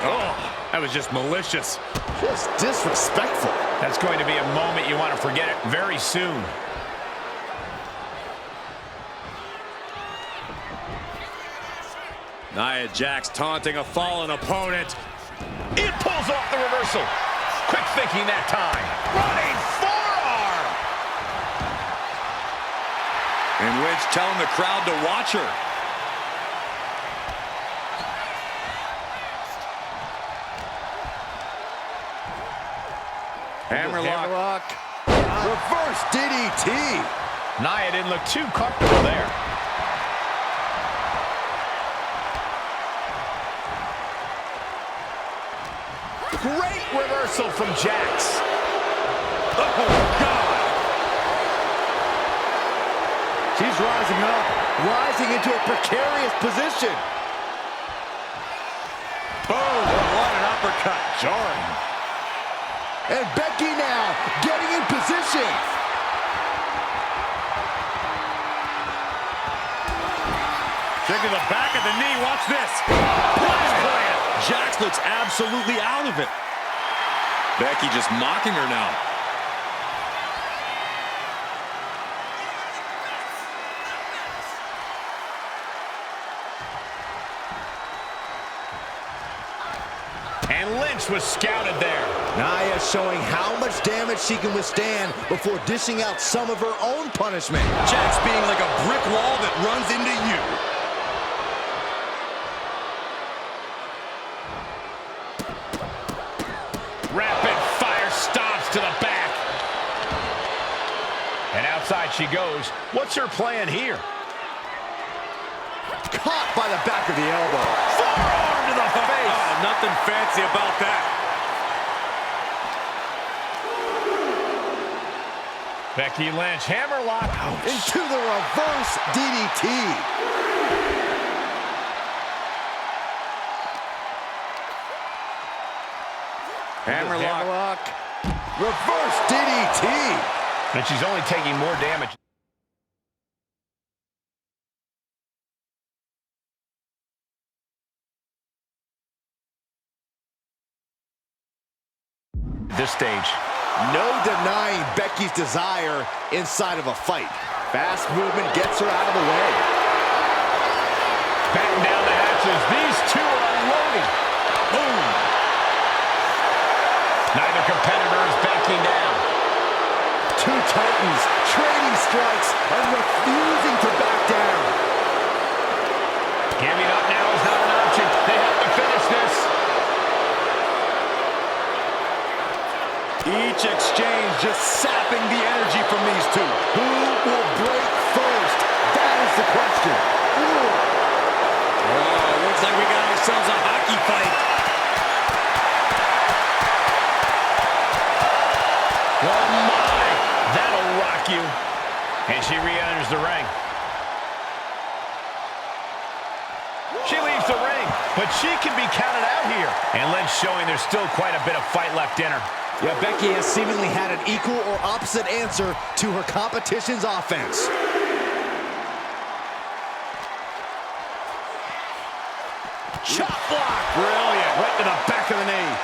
Speaker 5: Oh, that was just malicious.
Speaker 6: Just disrespectful.
Speaker 4: That's going to be a moment you want to forget it very soon.
Speaker 5: Nia Jax taunting a fallen opponent.
Speaker 4: It pulls off the reversal. Quick thinking that time. Running forearm.
Speaker 5: And Lynch telling the crowd to watch her.
Speaker 6: Hammerlock. Reverse DDT.
Speaker 4: Nia didn't look too comfortable there. Great reversal from Jax.
Speaker 6: Oh, God. She's rising up, rising into a precarious position.
Speaker 5: Boom, what an uppercut. Jarring.
Speaker 6: And Becky now getting in position.
Speaker 5: Taking the back of the knee, watch this. Plant. Jax looks absolutely out of it. Becky just mocking her now.
Speaker 4: And Lynch was scouted there.
Speaker 6: Nia showing how much damage she can withstand before dishing out some of her own punishment.
Speaker 5: Jax being like a brick wall that runs into you.
Speaker 4: Rapid fire stomps to the back. And outside she goes. What's her plan here?
Speaker 6: Caught by the back of the elbow.
Speaker 4: Forearm to the face.
Speaker 5: Oh, nothing fancy about that.
Speaker 4: Becky Lynch, hammerlock.
Speaker 6: Into the reverse DDT. Hammerlock. Reverse DDT.
Speaker 4: And she's only taking more damage. At this stage.
Speaker 6: No denying Becky's desire inside of a fight. Fast movement gets her out of the way.
Speaker 4: Batten down the hatches. These two are unloading. Boom. Neither competitor is backing down.
Speaker 6: Two titans trading strikes and refusing to back down.
Speaker 4: Giving up now is not an option. They have to finish this.
Speaker 6: Each exchange just sapping the energy from these two. Who will break first? That is the question.
Speaker 5: Oh, looks like we got ourselves a hockey fight.
Speaker 4: Oh my! That'll rock you. And she re-enters the ring. She leaves the ring, but she can be counted out here. And Lynch showing there's still quite a bit of fight left in her.
Speaker 6: Yeah, Becky has seemingly had an equal or opposite answer to her competition's offense.
Speaker 4: Chop block! Brilliant. Right to the back of the knee.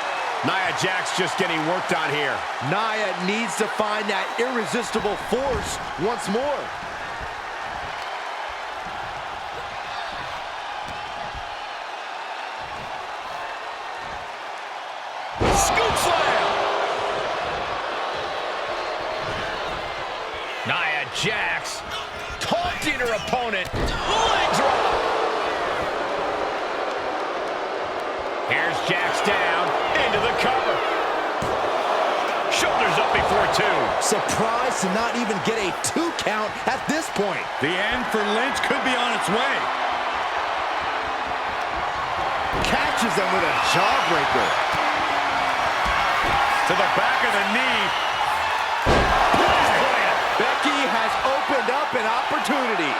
Speaker 4: Nia Jax just getting worked on here.
Speaker 6: Nia needs to find that irresistible force once more.
Speaker 4: Scoop slam! Nia Jax taunting her opponent. Leg drop! Here's Jax down into the cover. Shoulders up before two.
Speaker 6: Surprised to not even get a 2 count at this point.
Speaker 5: The end for Lynch could be on its way.
Speaker 6: Catches them with a jawbreaker.
Speaker 5: To the back of the knee.
Speaker 6: Becky has opened up an opportunity.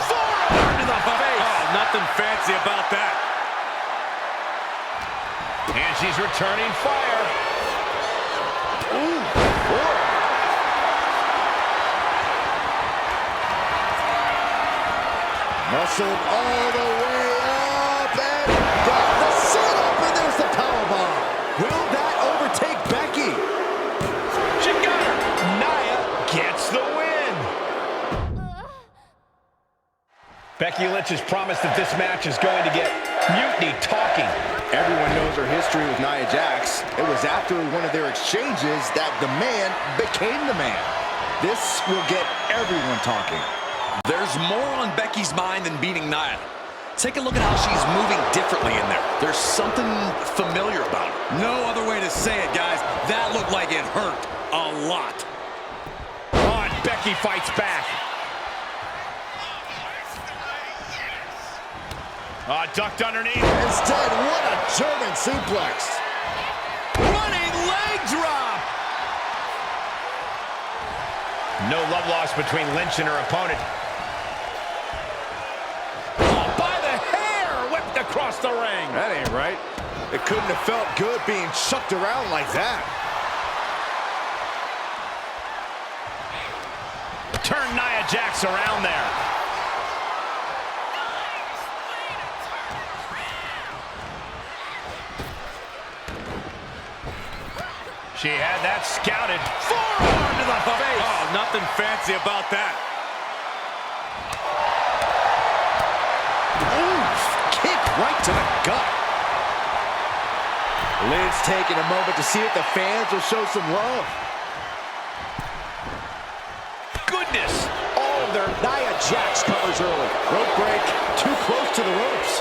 Speaker 5: Forearm to the face. Oh, nothing fancy about that.
Speaker 4: And she's returning fire.
Speaker 6: Ooh, boy. Muscled all the way up and got the setup, and there's the powerbomb. Will that overtake Becky?
Speaker 4: She got her. Nia gets the win. Becky Lynch has promised that this match is going to get Mutiny talking.
Speaker 6: Everyone knows her history with Nia Jax. It was after one of their exchanges that the man became the man. This will get everyone talking.
Speaker 5: There's more on Becky's mind than beating Nia. Take a look at how she's moving differently in there. There's something familiar about her. No other way to say it, guys. That looked like it hurt a lot.
Speaker 4: On, Becky fights back. Ducked underneath.
Speaker 6: Instead, what a German suplex.
Speaker 4: Running leg drop. No love lost between Lynch and her opponent. Oh, by the hair, whipped across the ring.
Speaker 6: That ain't right. It couldn't have felt good being chucked around like that.
Speaker 4: Turn Nia Jax around there. She had that scouted. Forearm to the face.
Speaker 5: Oh, nothing fancy about that.
Speaker 6: Oof, kick right to the gut. Lynch taking a moment to see if the fans will show some love.
Speaker 4: Goodness. All of their
Speaker 6: Nia Jax covers early. Rope break, too close to the ropes.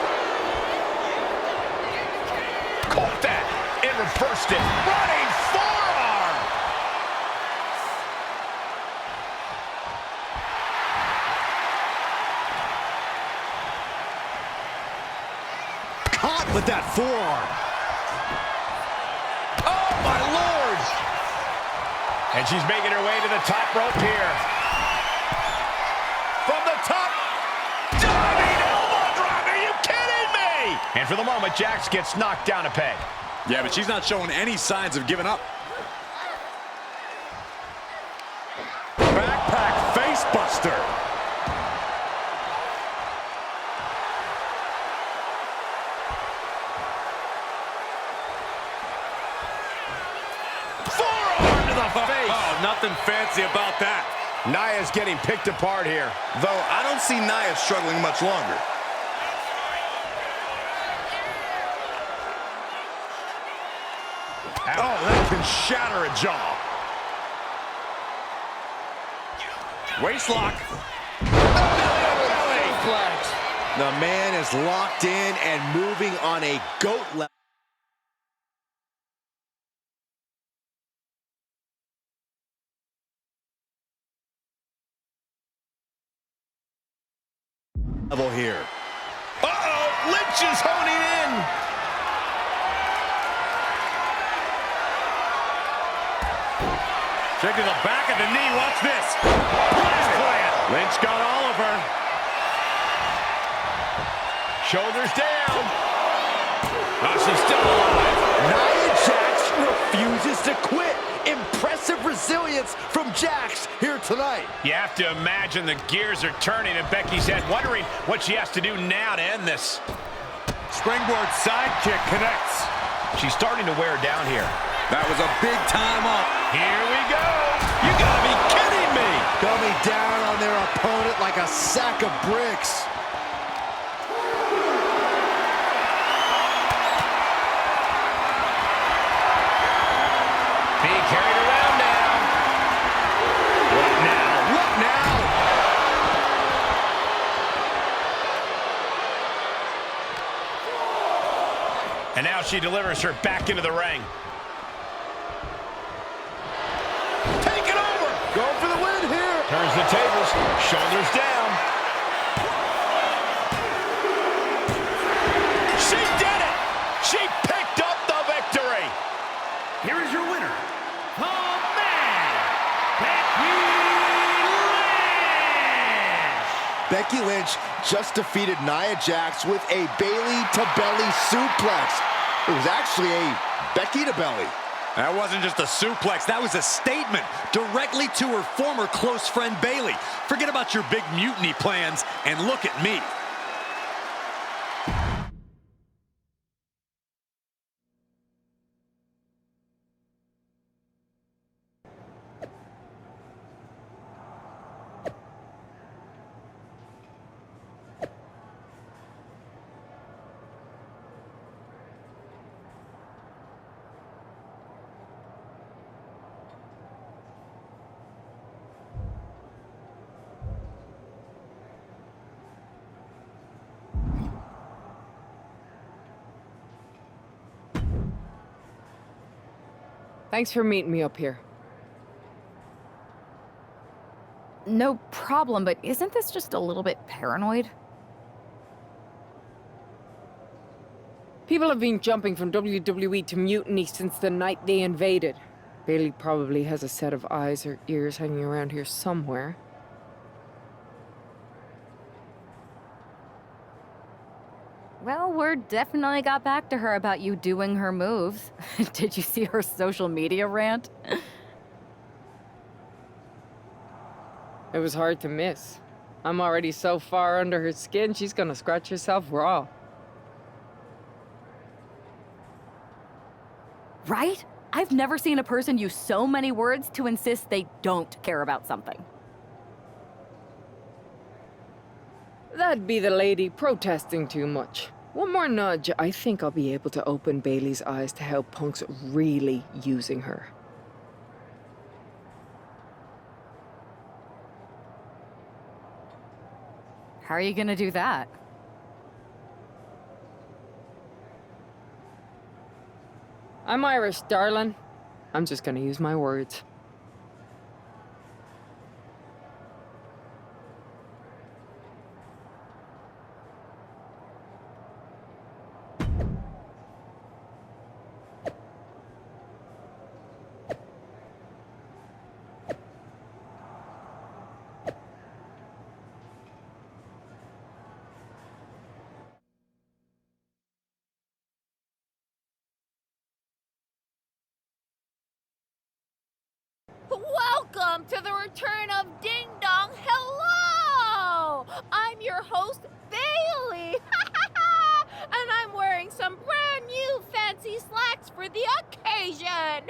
Speaker 4: caught that and reversed it. Running forearm.
Speaker 6: Caught with that forearm. Oh, my Lord.
Speaker 4: And she's making her way to the top rope here. From the top. Diving elbow drop. Are you kidding me? And And for the moment, Jax gets knocked down a peg.
Speaker 5: Yeah, but she's not showing any signs of giving up. Backpack face buster.
Speaker 4: Forearm to the face.
Speaker 5: Oh, nothing fancy about that.
Speaker 4: Nia's getting picked apart here.
Speaker 6: Though I don't see Nia struggling much longer.
Speaker 5: Oh, that can shatter a jaw. Waistlock.
Speaker 6: The man is locked in and moving on a goat level here.
Speaker 4: Uh-oh, Lynch is honing in.
Speaker 5: Check to the back of the knee, watch this. Plant.
Speaker 4: Lynch got all of her. Shoulders down. Oh, she's still alive.
Speaker 6: Nia Jax refuses to quit. Impressive resilience from Jax here tonight.
Speaker 4: You have to imagine the gears are turning in Becky's head, wondering what she has to do now to end this.
Speaker 5: Springboard sidekick connects.
Speaker 4: She's starting to wear down here.
Speaker 5: That was a big time up.
Speaker 4: Here we go. You gotta be kidding me.
Speaker 6: Coming down on their opponent like a sack of bricks.
Speaker 4: Being carried around now. What now?
Speaker 6: What now?
Speaker 4: And now she delivers her back into the ring.
Speaker 6: Take it over. Go for the win here.
Speaker 4: Turns the tables, shoulders down. She did it! She picked up the victory!
Speaker 8: Here is your winner, the man, Becky Lynch.
Speaker 6: Becky Lynch just defeated Nia Jax with a Bailey to belly suplex. It was actually a Becky to belly.
Speaker 5: That wasn't just a suplex, that was a statement directly to her former close friend Bailey. Forget about your big mutiny plans and look at me.
Speaker 12: Thanks for meeting me up here.
Speaker 10: No problem, but isn't this just a little bit paranoid?
Speaker 12: People have been jumping from WWE to Mutiny since the night they invaded. Bailey probably has a set of eyes or ears hanging around here somewhere.
Speaker 10: Well, word definitely got back to her about you doing her moves. Did you see her social media rant?
Speaker 12: It was hard to miss. I'm already so far under her skin, she's gonna scratch herself raw.
Speaker 10: Right? I've never seen a person use so many words to insist they don't care about something.
Speaker 12: That'd be the lady protesting too much. One more nudge, I think I'll be able to open Bailey's eyes to how Punk's really using her.
Speaker 10: How are you gonna do that?
Speaker 12: I'm Irish, darling. I'm just gonna use my words.
Speaker 13: Welcome to the return of Ding Dong. Hello! I'm your host, Bailey. And I'm wearing some brand new fancy slacks for the occasion.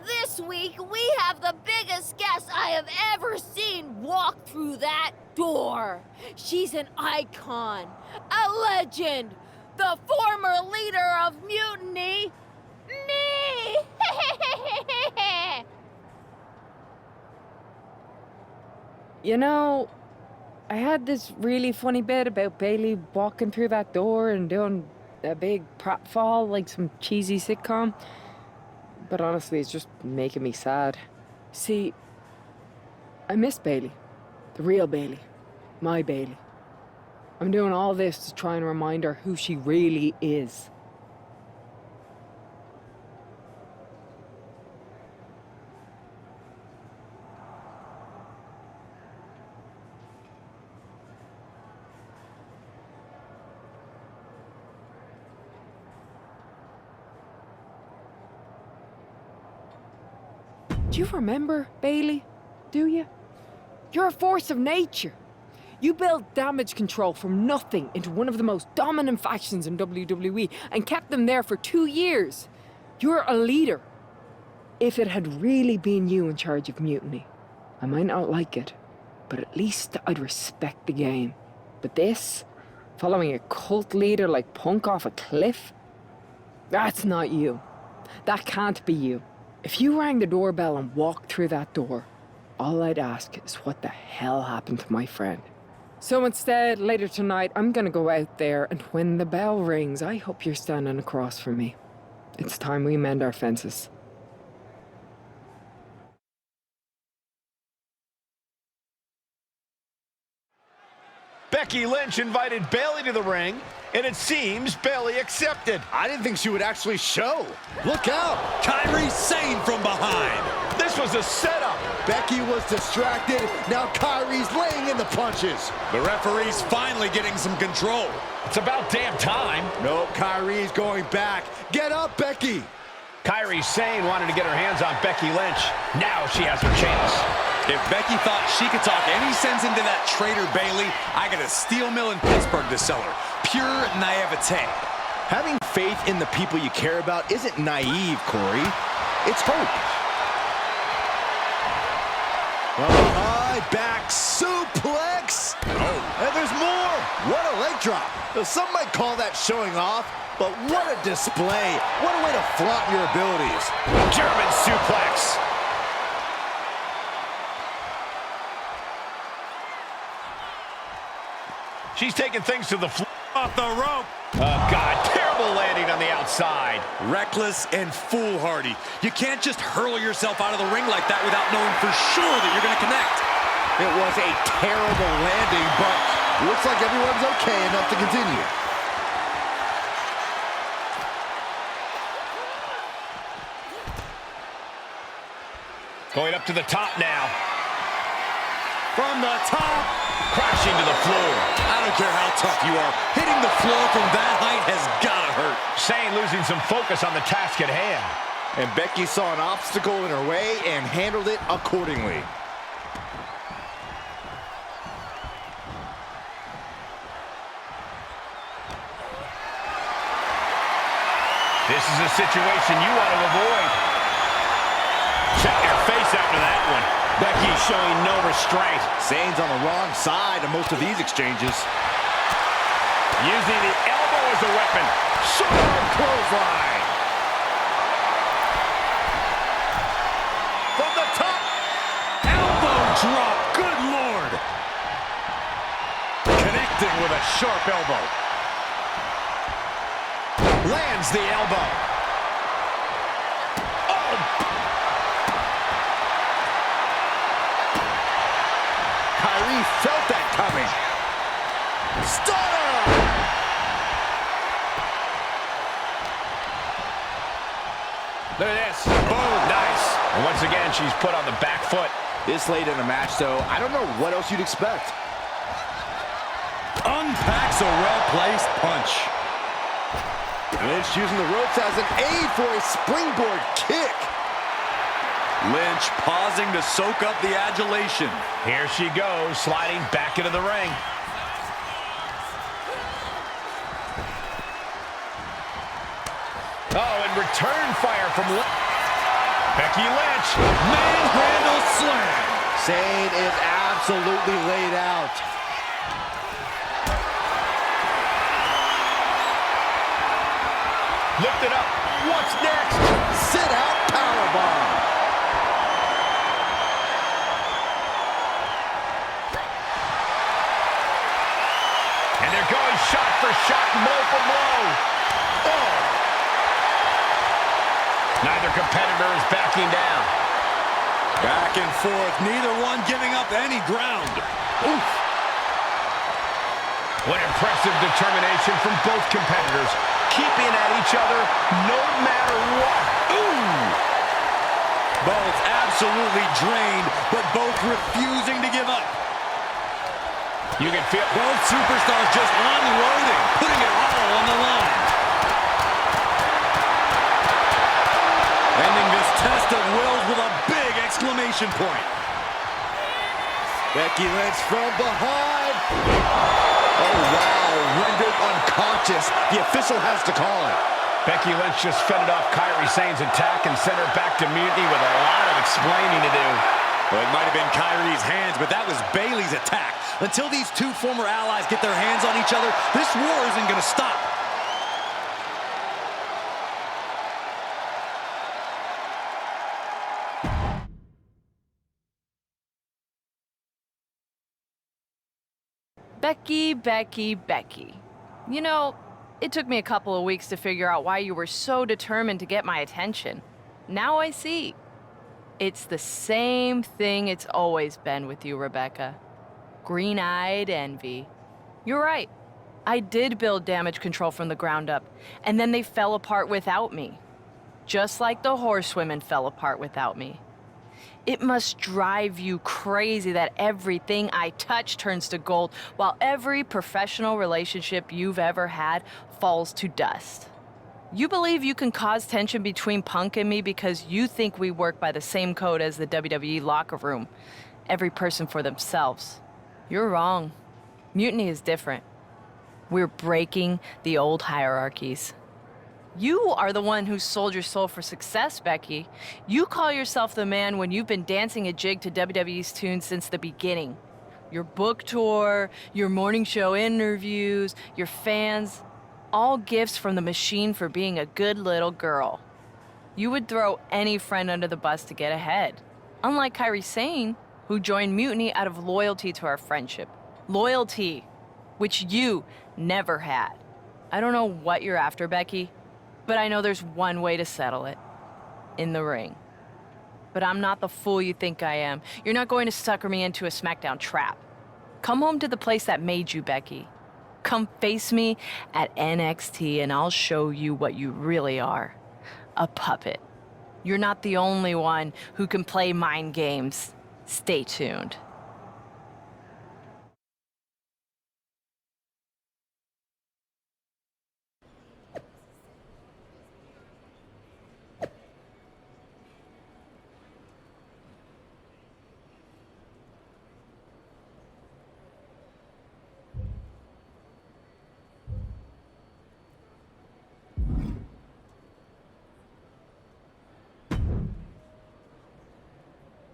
Speaker 13: This week, we have the biggest guest I have ever seen walk through that door. She's an icon, a legend, the former leader of Mutiny, me!
Speaker 12: You know, I had this really funny bit about Bailey walking through that door and doing a big pratfall like some cheesy sitcom. But honestly, it's just making me sad. See, I miss Bailey. The real Bailey. My Bailey. I'm doing all this to try and remind her who she really is. Do you remember, Bailey? Do you? You're a force of nature. You built damage control from nothing into one of the most dominant factions in WWE and kept them there for 2 years. You're a leader. If it had really been you in charge of Mutiny, I might not like it, but at least I'd respect the game. But this, following a cult leader like Punk off a cliff, that's not you. That can't be you. If you rang the doorbell and walked through that door, all I'd ask is what the hell happened to my friend. So instead, later tonight, I'm gonna go out there, and when the bell rings, I hope you're standing across from me. It's time we mend our fences.
Speaker 4: Becky Lynch invited Bayley to the ring, and it seems Bayley accepted.
Speaker 6: I didn't think she would actually show. Look out!
Speaker 5: Kairi Sane from behind.
Speaker 4: This was a setup.
Speaker 6: Becky was distracted. Now Kairi's laying in the punches.
Speaker 5: The referee's finally getting some control.
Speaker 4: It's about damn time.
Speaker 6: No, Kairi's going back. Get up, Becky.
Speaker 4: Kairi Sane wanted to get her hands on Becky Lynch. Now she has her chance.
Speaker 5: If Becky thought she could talk any sense into that traitor Bayley, I got a steel mill in Pittsburgh to sell her. Pure naivete.
Speaker 6: Having faith in the people you care about isn't naive, Corey. It's hope. High back suplex.
Speaker 5: Oh.
Speaker 6: And there's more. What a leg drop. Now, some might call that showing off, but what a display. What a way to flaunt your abilities.
Speaker 4: German suplex. She's taking things to the floor.
Speaker 5: Off the rope.
Speaker 4: Oh, God. Terrible landing on the outside.
Speaker 5: Reckless and foolhardy. You can't just hurl yourself out of the ring like that without knowing for sure that you're going to connect.
Speaker 6: It was a terrible landing, but looks like everyone's okay enough to continue.
Speaker 4: Going up to the top now.
Speaker 6: From the top.
Speaker 4: Crashing to the floor.
Speaker 5: I don't care how tough you are. Hitting the floor from that height has got to hurt.
Speaker 4: Sane losing some focus on the task at hand.
Speaker 6: And Becky saw an obstacle in her way and handled it accordingly.
Speaker 4: This is a situation you want to avoid. Check your face after that one. Becky showing no restraint.
Speaker 6: Sane's on the wrong side of most of these exchanges.
Speaker 4: Using the elbow as a weapon. Short clothesline.
Speaker 6: From the top.
Speaker 5: Elbow drop. Good Lord. Connecting with a sharp elbow.
Speaker 4: Lands the elbow. Oh!
Speaker 6: Kairi felt that coming. Stunner!
Speaker 4: Look at this. Boom. Nice. And once again, she's put on the back foot.
Speaker 6: This late in the match, though, I don't know what else you'd expect.
Speaker 5: Unpacks a well-placed punch.
Speaker 6: Lynch using the ropes as an aid for a springboard kick.
Speaker 5: Lynch pausing to soak up the adulation.
Speaker 4: Here she goes, sliding back into the ring. Oh, and return fire from Becky Lynch.
Speaker 5: Manhandle slam.
Speaker 6: Sane is absolutely laid out.
Speaker 4: Lift it up. What's next?
Speaker 6: Sit out powerbomb.
Speaker 4: And they're going shot for shot, blow for blow. Oh. Neither competitor is backing down.
Speaker 5: Back and forth, neither one giving up any ground.
Speaker 4: Oof. What impressive determination from both competitors, keeping at each other no matter what.
Speaker 5: Ooh! Both absolutely drained, but both refusing to give up.
Speaker 4: You can feel
Speaker 5: both superstars just unloading, putting it all on the line. Ending this test of wills with a big exclamation point.
Speaker 6: Becky Lynch from behind. Oh, wow. Rendered unconscious. The official has to call it.
Speaker 4: Becky Lynch just fended off Kairi Sane's attack and sent her back to mutiny with a lot of explaining to do.
Speaker 5: Well, it might have been Kairi's hands, but that was Bayley's attack. Until these two former allies get their hands on each other, this war isn't going to stop.
Speaker 14: Becky, Becky, Becky. You know, it took me a couple of weeks to figure out why you were so determined to get my attention. Now I see. It's the same thing it's always been with you, Rebecca. Green-eyed envy. You're right. I did build damage control from the ground up, and then they fell apart without me. Just like the horsewomen fell apart without me. It must drive you crazy that everything I touch turns to gold, while every professional relationship you've ever had falls to dust. You believe you can cause tension between Punk and me because you think we work by the same code as the WWE locker room. Every person for themselves. You're wrong. Mutiny is different. We're breaking the old hierarchies. You are the one who sold your soul for success, Becky. You call yourself the man when you've been dancing a jig to WWE's tune since the beginning. Your book tour, your morning show interviews, your fans, all gifts from the machine for being a good little girl. You would throw any friend under the bus to get ahead. Unlike Kairi Sane, who joined Mutiny out of loyalty to our friendship. Loyalty, which you never had. I don't know what you're after, Becky, but I know there's one way to settle it. In the ring. But I'm not the fool you think I am. You're not going to sucker me into a SmackDown trap. Come home to the place that made you, Becky. Come face me at NXT and I'll show you what you really are. A puppet. You're not the only one who can play mind games. Stay tuned.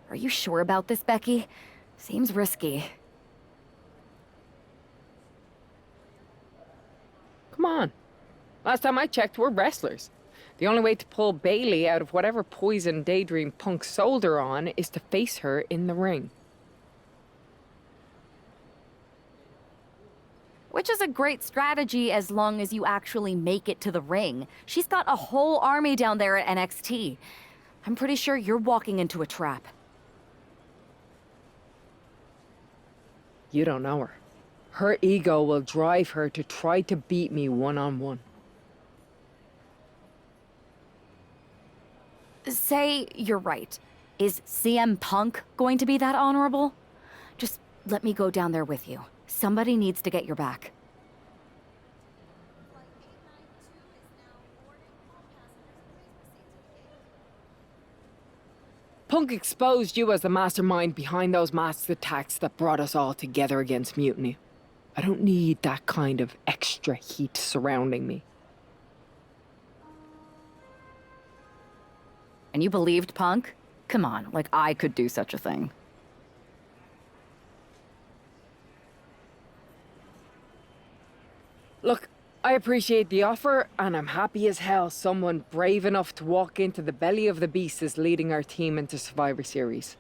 Speaker 10: Are you sure about this, Becky? Seems risky.
Speaker 12: Come on. Last time I checked, we're wrestlers. The only way to pull Bayley out of whatever poison daydream Punk sold her on is to face her in the ring.
Speaker 10: Which is a great strategy as long as you actually make it to the ring. She's got a whole army down there at NXT. I'm pretty sure you're walking into a trap.
Speaker 12: You don't know her. Her ego will drive her to try to beat me one-on-one.
Speaker 10: Say you're right. Is CM Punk going to be that honorable? Just let me go down there with you. Somebody needs to get your back.
Speaker 12: Punk exposed you as the mastermind behind those masked attacks that brought us all together against Mutiny. I don't need that kind of extra heat surrounding me.
Speaker 10: And you believed Punk? Come on, like I could do such a thing.
Speaker 12: Look, I appreciate the offer, and I'm happy as hell someone brave enough to walk into the belly of the beast is leading our team into Survivor Series.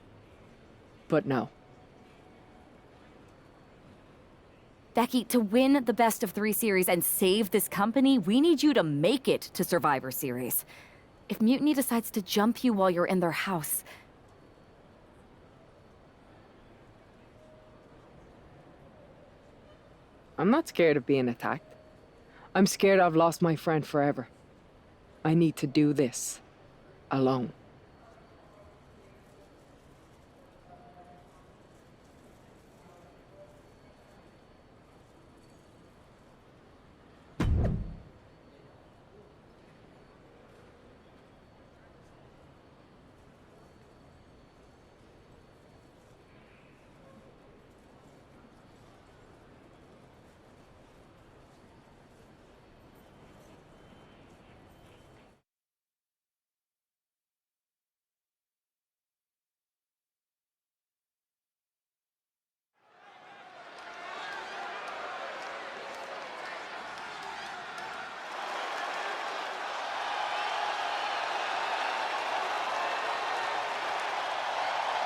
Speaker 12: But no.
Speaker 10: Becky, to win the best of 3 series and save this company, we need you to make it to Survivor Series. If Mutiny decides to jump you while you're in their house...
Speaker 12: I'm not scared of being attacked. I'm scared I've lost my friend forever. I need to do this alone.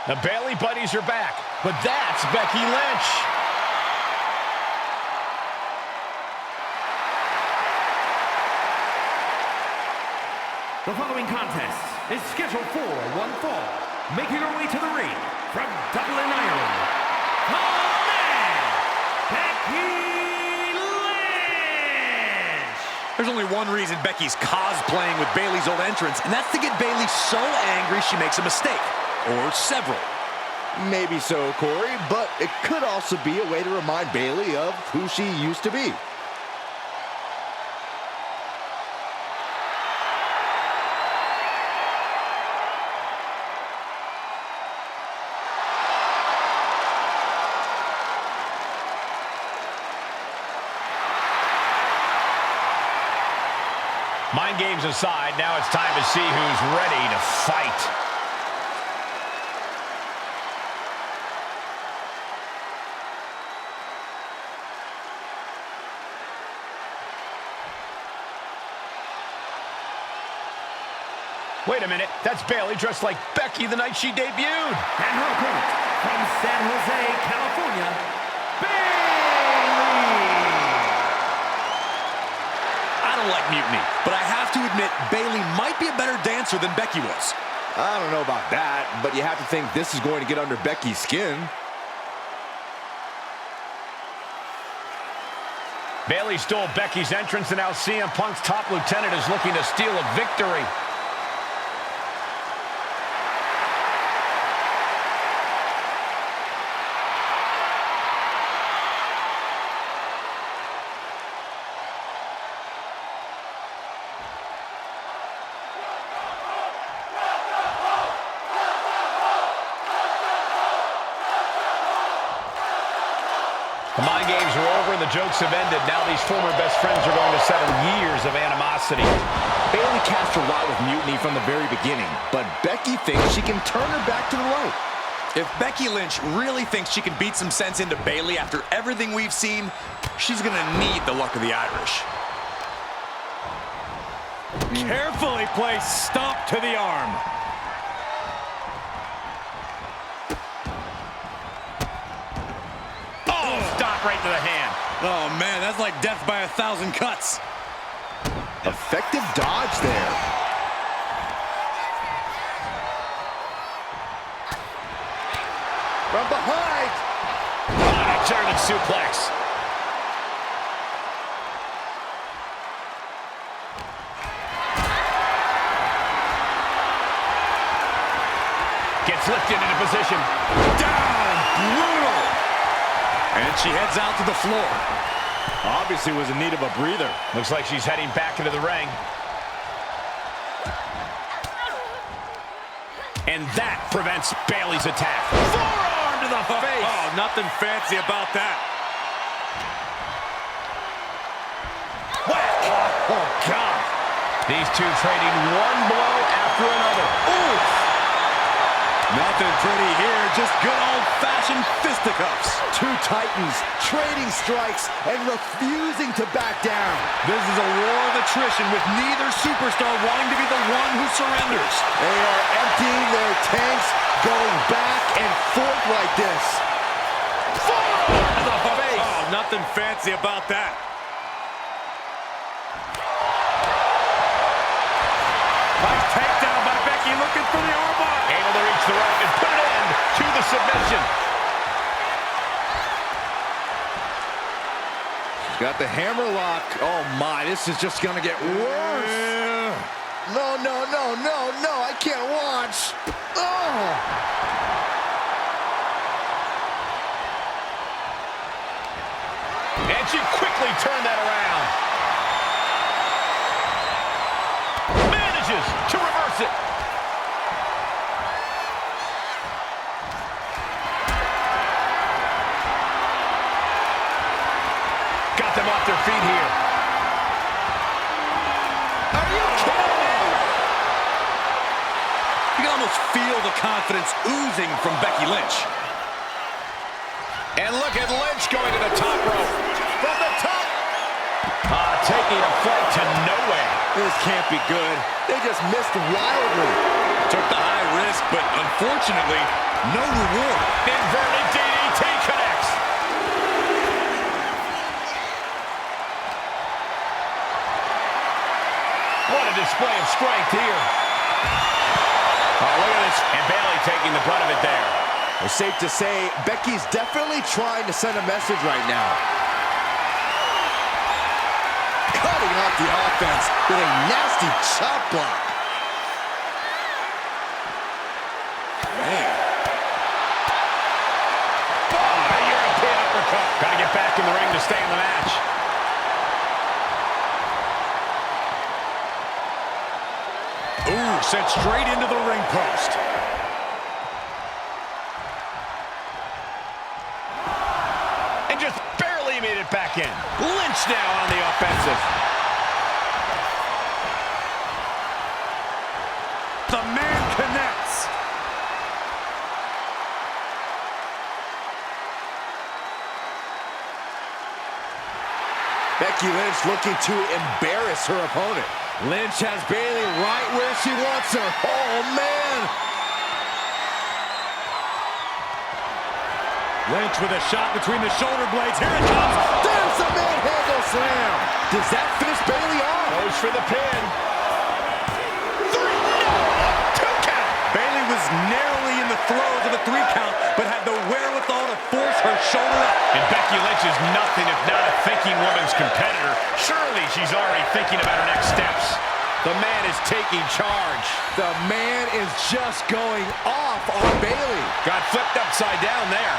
Speaker 4: The Bayley buddies are back, but that's Becky Lynch.
Speaker 8: The following contest is scheduled for one fall. Making her way to the ring from Dublin, Ireland, the man, Becky Lynch!
Speaker 5: There's only one reason Becky's cosplaying with Bayley's old entrance, and that's to get Bayley so angry she makes a mistake. Or several.
Speaker 6: Maybe so, Corey, but it could also be a way to remind Bayley of who she used to be.
Speaker 4: Mind games aside, now it's time to see who's ready to fight. Wait a minute, that's Bayley dressed like Becky the night she debuted.
Speaker 8: And her opponent from San Jose, California, Bayley!
Speaker 5: I don't like Mutiny, but I have to admit Bayley might be a better dancer than Becky was.
Speaker 6: I don't know about that, but you have to think this is going to get under Becky's skin.
Speaker 4: Bayley stole Becky's entrance, and now CM Punk's top lieutenant is looking to steal a victory. The mind games are over and the jokes have ended. Now these former best friends are going to settle years of animosity.
Speaker 6: Bayley cast her lot with Mutiny from the very beginning, but Becky thinks she can turn her back to the light.
Speaker 5: If Becky Lynch really thinks she can beat some sense into Bayley after everything we've seen, she's gonna need the luck of the Irish.
Speaker 9: Carefully placed stomp to the arm.
Speaker 4: Right to the hand.
Speaker 5: Oh, man, that's like death by 1,000 cuts.
Speaker 6: Effective dodge there. From behind.
Speaker 4: German suplex. Gets lifted into position.
Speaker 5: Down. Brutal. And she heads out to the floor.
Speaker 6: Obviously was in need of a breather.
Speaker 4: Looks like she's heading back into the ring. And that prevents Bayley's attack.
Speaker 5: Forearm to the face. Oh, nothing fancy about that.
Speaker 4: Whack!
Speaker 5: Oh, God.
Speaker 4: These two trading one blow after another.
Speaker 5: Ooh. Nothing pretty here, just good old-fashioned fisticuffs.
Speaker 6: Two titans trading strikes and refusing to back down.
Speaker 5: This is a war of attrition with neither superstar wanting to be the one who surrenders.
Speaker 6: They are emptying their tanks, going back and forth like this.
Speaker 5: Forearm to the face. Oh, nothing fancy about that. Nice takedown by Becky, looking for the armbar.
Speaker 4: Able to reach the rope and put an end to the submission.
Speaker 6: Got the hammer lock. Oh my, this is just gonna get worse.
Speaker 5: Yeah.
Speaker 6: No, no, no, no, no, I can't watch. Oh!
Speaker 4: And she quickly turned that around. Manages to reverse it. Got them off their feet here.
Speaker 6: Are you kidding me?
Speaker 5: You can almost feel the confidence oozing from Becky Lynch.
Speaker 4: And look at Lynch going to the top rope. From the top. Taking a flight to nowhere.
Speaker 6: This can't be good. They just missed wildly.
Speaker 5: Took the high risk, but unfortunately, no reward.
Speaker 4: Inverted DDT connects. What a display of strength here. Oh, look at this. And Bayley taking the brunt of it there.
Speaker 6: It's safe to say, Becky's definitely trying to send a message right now. Cutting off the offense with a nasty chop block.
Speaker 5: Man.
Speaker 4: Oh, a European uppercut. Got to get back in the ring to stay in the match.
Speaker 5: Ooh, sent straight into the ring post.
Speaker 4: And just barely made it back in. Lynch now on the offensive.
Speaker 5: The man connects.
Speaker 6: Becky Lynch looking to embarrass her opponent. Lynch has Bayley right where she wants her. Oh, man.
Speaker 5: Lynch with a shot between the shoulder blades. Here it comes.
Speaker 6: There's the manhandle slam. Does that finish Bayley off?
Speaker 4: Goes for the pin. 3, no, 2 count.
Speaker 5: Bayley was narrowly in the throes of a 3 count, but had the wherewithal to force her shoulder up.
Speaker 4: And Becky Lynch is nothing if not a thinking woman's competitor. Surely she's already thinking about her next steps. The man is taking charge.
Speaker 6: The man is just going off on Bayley.
Speaker 4: Got flipped upside down there.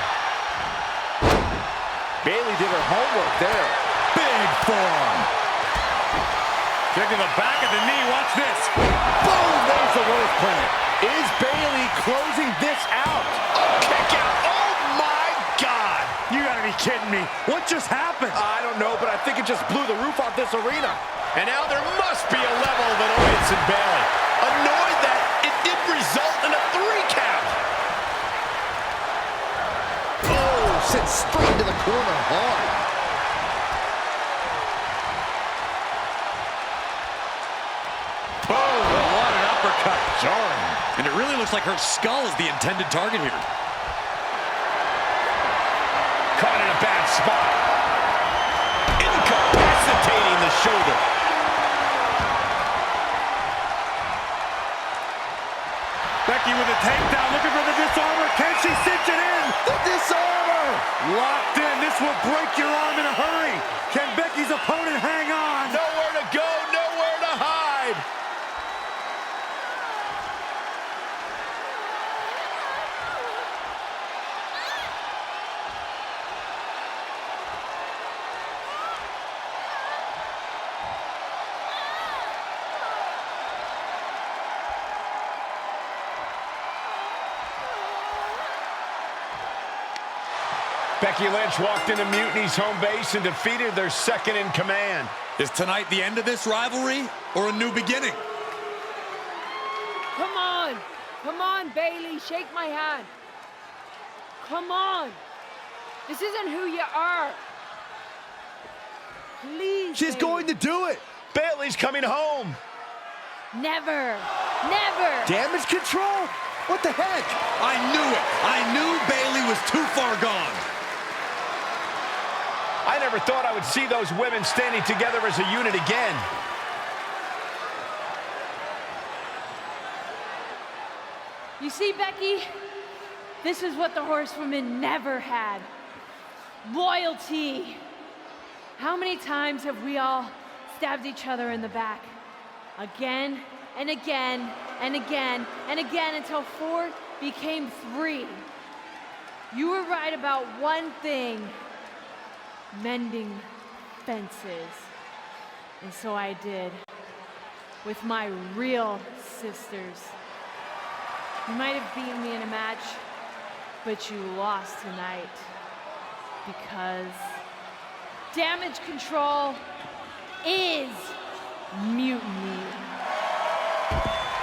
Speaker 6: Bayley did her homework there.
Speaker 5: Big forearm. Kick to the back of the knee. Watch this.
Speaker 6: Boom! There's the rose plant. Is Bayley closing this out?
Speaker 4: Kick out. Oh, my God.
Speaker 5: You gotta be kidding me. What just happened?
Speaker 6: I don't know, but I think it just blew the roof off this arena.
Speaker 4: And now there must be a level of annoyance in Bayley. Annoyed that it did result in a 3 count.
Speaker 6: Oh, sent straight to the corner hard.
Speaker 5: Boom! What an uppercut. Jarring. And it really looks like her skull is the intended target here.
Speaker 4: Caught in a bad spot. Incapacitating the shoulder.
Speaker 5: Becky with a takedown, looking for the disarmer. Can she cinch it in?
Speaker 6: The disarmer!
Speaker 5: Locked in. This will break your arm in a hurry. Can Becky's opponent hang on?
Speaker 4: Nowhere to go, nowhere to hide. Becky Lynch walked into Mutiny's home base and defeated their second in command.
Speaker 5: Is tonight the end of this rivalry or a new beginning?
Speaker 12: Come on. Come on, Bailey. Shake my hand. Come on. This isn't who you are. Please,
Speaker 6: She's
Speaker 12: Bailey.
Speaker 6: going to do it.
Speaker 4: Bailey's coming home.
Speaker 13: Never. Never.
Speaker 6: Damage control? What the heck?
Speaker 5: I knew it. I knew Bailey was too far gone.
Speaker 4: I never thought I would see those women standing together as a unit again.
Speaker 14: You see, Becky? This is what the horsewomen never had. Loyalty. How many times have we all stabbed each other in the back? Again and again and again and again until 4 became 3. You were right about one thing. Mending fences. And so I did. With my real sisters. You might have beaten me in a match, but you lost tonight. Because damage control is mutiny.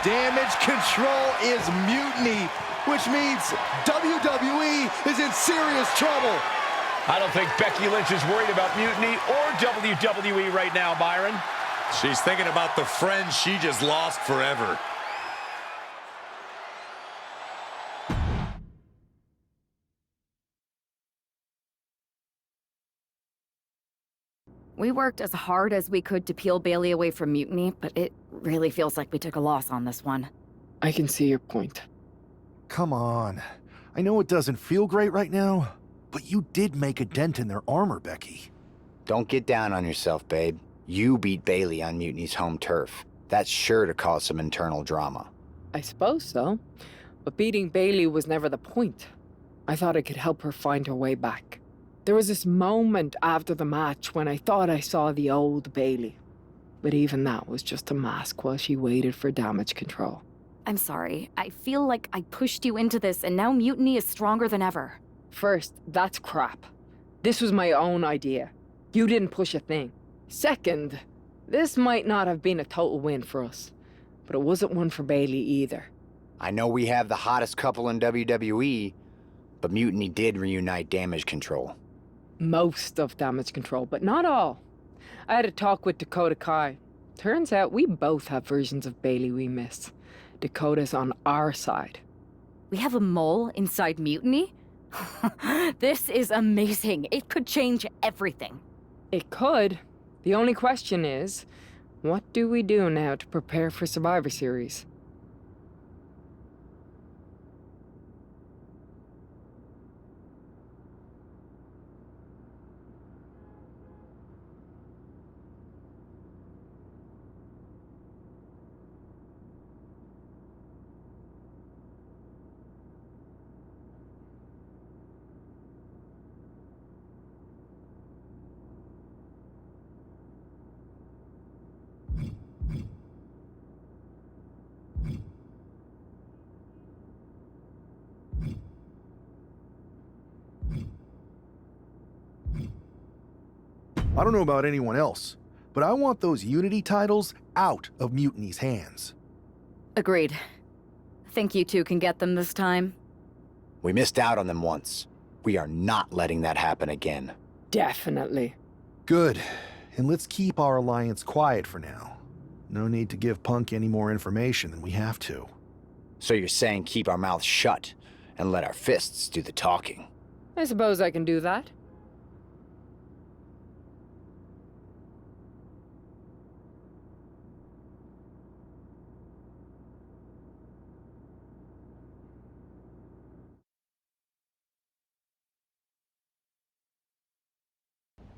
Speaker 6: Damage control is mutiny, which means WWE is in serious trouble.
Speaker 4: I don't think Becky Lynch is worried about mutiny or WWE right now, Byron.
Speaker 5: She's thinking about the friend she just lost forever.
Speaker 10: We worked as hard as we could to peel Bailey away from mutiny, but it really feels like we took a loss on this one.
Speaker 12: I can see your point.
Speaker 2: Come on. I know it doesn't feel great right now, but you did make a dent in their armor, Becky.
Speaker 1: Don't get down on yourself, babe. You beat Bailey on Mutiny's home turf. That's sure to cause some internal drama.
Speaker 12: I suppose so. But beating Bailey was never the point. I thought it could help her find her way back. There was this moment after the match when I thought I saw the old Bailey. But even that was just a mask while she waited for damage control.
Speaker 10: I'm sorry. I feel like I pushed you into this, and now mutiny is stronger than ever.
Speaker 12: First, that's crap. This was my own idea. You didn't push a thing. Second, this might not have been a total win for us, but it wasn't one for Bailey either.
Speaker 1: I know we have the hottest couple in WWE, but Mutiny did reunite Damage Control.
Speaker 12: Most of damage control, but not all. I had a talk with Dakota Kai. Turns out we both have versions of Bailey we miss. Dakota's on our side.
Speaker 10: We have a mole inside mutiny? This is amazing. It could change everything.
Speaker 12: It could. The only question is, what do we do now to prepare for Survivor Series?
Speaker 2: I don't know about anyone else, but I want those Unity titles out of Mutiny's hands.
Speaker 10: Agreed. Think you two can get them this time?
Speaker 1: We missed out on them once. We are not letting that happen again.
Speaker 12: Definitely.
Speaker 2: Good. And let's keep our alliance quiet for now. No need to give Punk any more information than we have to.
Speaker 1: So you're saying keep our mouths shut and let our fists do the talking?
Speaker 12: I suppose I can do that.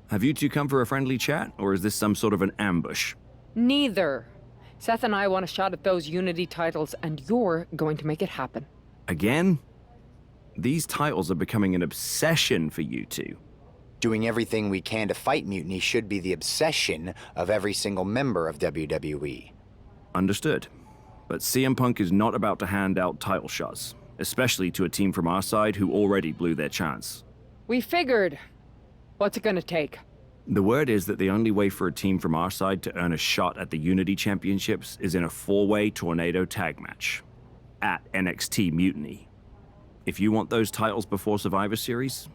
Speaker 15: Have you two come for a friendly chat, or is this some sort of an ambush?
Speaker 12: Neither. Seth and I want a shot at those Unity titles, and you're going to make it happen.
Speaker 15: Again? These titles are becoming an obsession for you two.
Speaker 1: Doing everything we can to fight Mutiny should be the obsession of every single member of WWE.
Speaker 15: Understood. But CM Punk is not about to hand out title shots, especially to a team from our side who already blew their chance.
Speaker 12: We figured. What's it gonna take?
Speaker 15: The word is that the only way for a team from our side to earn a shot at the Unity Championships is in a 4-way Tornado tag match at NXT Mutiny. If you want those titles before Survivor Series,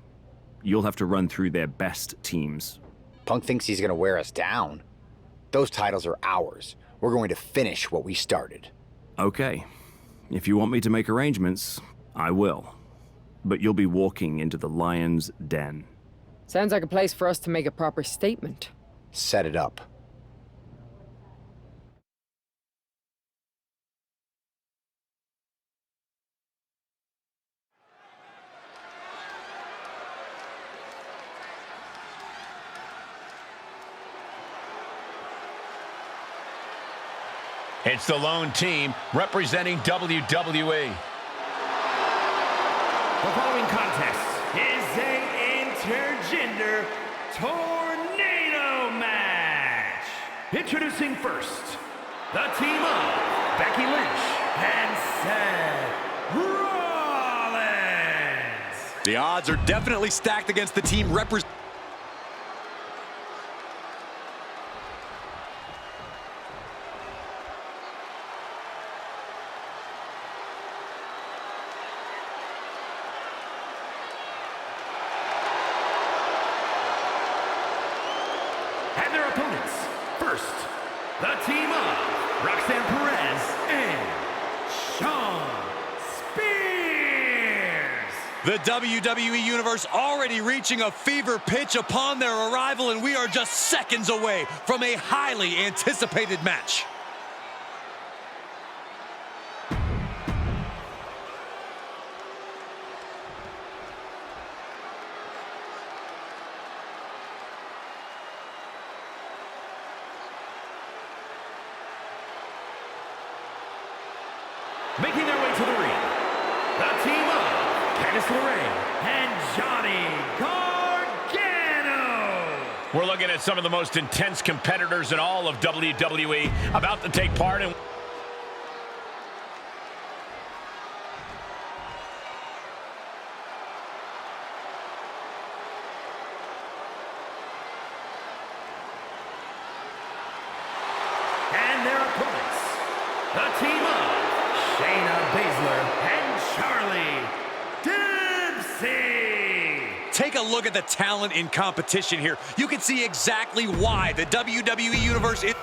Speaker 15: you'll have to run through their best teams.
Speaker 1: Punk thinks he's gonna wear us down. Those titles are ours. We're going to finish what we started.
Speaker 15: Okay. If you want me to make arrangements, I will. But you'll be walking into the lion's den.
Speaker 12: Sounds like a place for us to make a proper statement.
Speaker 1: Set it up.
Speaker 4: It's the lone team representing WWE.
Speaker 8: The following contest is a intergender tornado match. Introducing first, the team of Becky Lynch and Seth Rollins.
Speaker 5: The odds are definitely stacked against the team representing.
Speaker 8: And their opponents, first, the team of Roxanne Perez and Shawn Spears.
Speaker 5: The WWE Universe already reaching a fever pitch upon their arrival, and we are just seconds away from a highly anticipated match.
Speaker 8: Making their way to the ring, the team of Candice LeRae and Johnny Gargano.
Speaker 4: We're looking at some of the most intense competitors in all of WWE about to take part in...
Speaker 8: And their opponents, the team of Shayna Baszler and Charlie Dempsey.
Speaker 5: Take a look at the talent in competition here. You can see exactly why the WWE Universe is...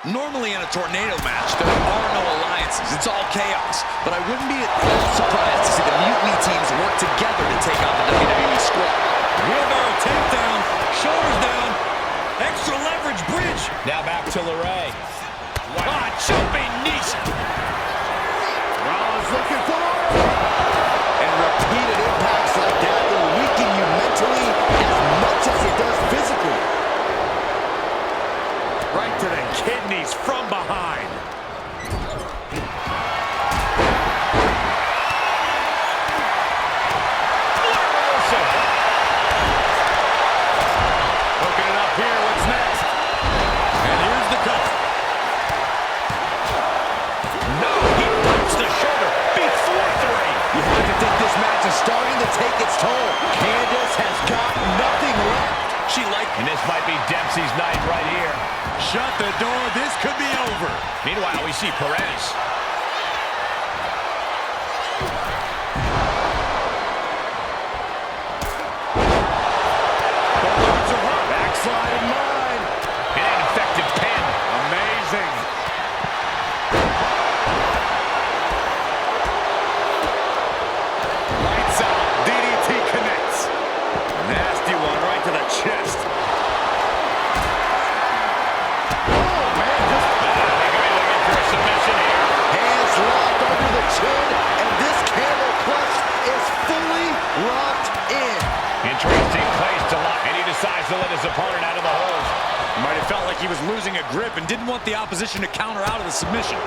Speaker 5: Normally in a tornado match, there are no alliances. It's all chaos. But I wouldn't be at all surprised to see the Mutiny teams work together to take on the WWE squad. Wheelbarrow takedown, shoulders down, extra leverage bridge.
Speaker 4: Now back to LeRae.
Speaker 5: Ah, jumping knees.
Speaker 6: Rollins looking for it. And repeated impacts like that will weaken you mentally as much as it does physically.
Speaker 5: Right to the kidneys from behind. Hooking it up here, what's next? And here's the cut.
Speaker 4: No, he punched the shoulder before 3.
Speaker 6: You have to think this match is starting to take its toll. Candice has got nothing left.
Speaker 4: And this might be Dempsey's night right here.
Speaker 5: Shut the door, this could be over.
Speaker 4: Meanwhile, we see Perez.
Speaker 6: Backslide in line.
Speaker 4: An ineffective pin.
Speaker 5: Amazing. Lights out, DDT connects. Nasty one right to the chest. Hands locked under the chin, and this camel clutch is fully locked in.
Speaker 4: Interesting place to lock, and he decides to let his opponent out of the hold.
Speaker 5: Might have felt like he was losing a grip and didn't want the opposition to counter out of the submission.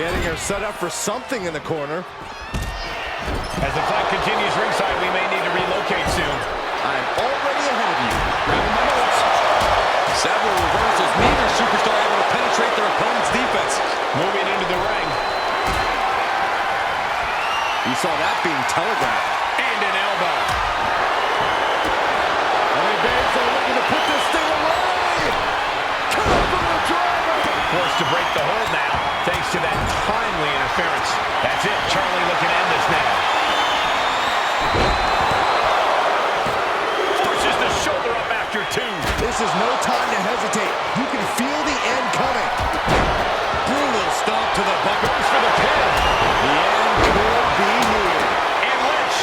Speaker 6: Getting her set up for something in the corner.
Speaker 4: As the fight continues ringside, we may need to relocate soon.
Speaker 6: I'm already ahead of you.
Speaker 5: Grabbing my notes. Several reversals. Neither superstar able to penetrate their opponent's defense.
Speaker 4: Moving into the ring.
Speaker 6: You saw that being telegraphed.
Speaker 4: And an elbow.
Speaker 6: Bates are looking to put this thing away. Come from the driver.
Speaker 4: Forced to break the hold now, thanks to that timely interference. That's it. Charlie looking to end this now. Forces the shoulder up after two.
Speaker 6: This is no time to hesitate. You can feel the end coming.
Speaker 5: Brutal stomp to the butt.
Speaker 4: Goes for the pin.
Speaker 6: The end could be here.
Speaker 4: And Lynch.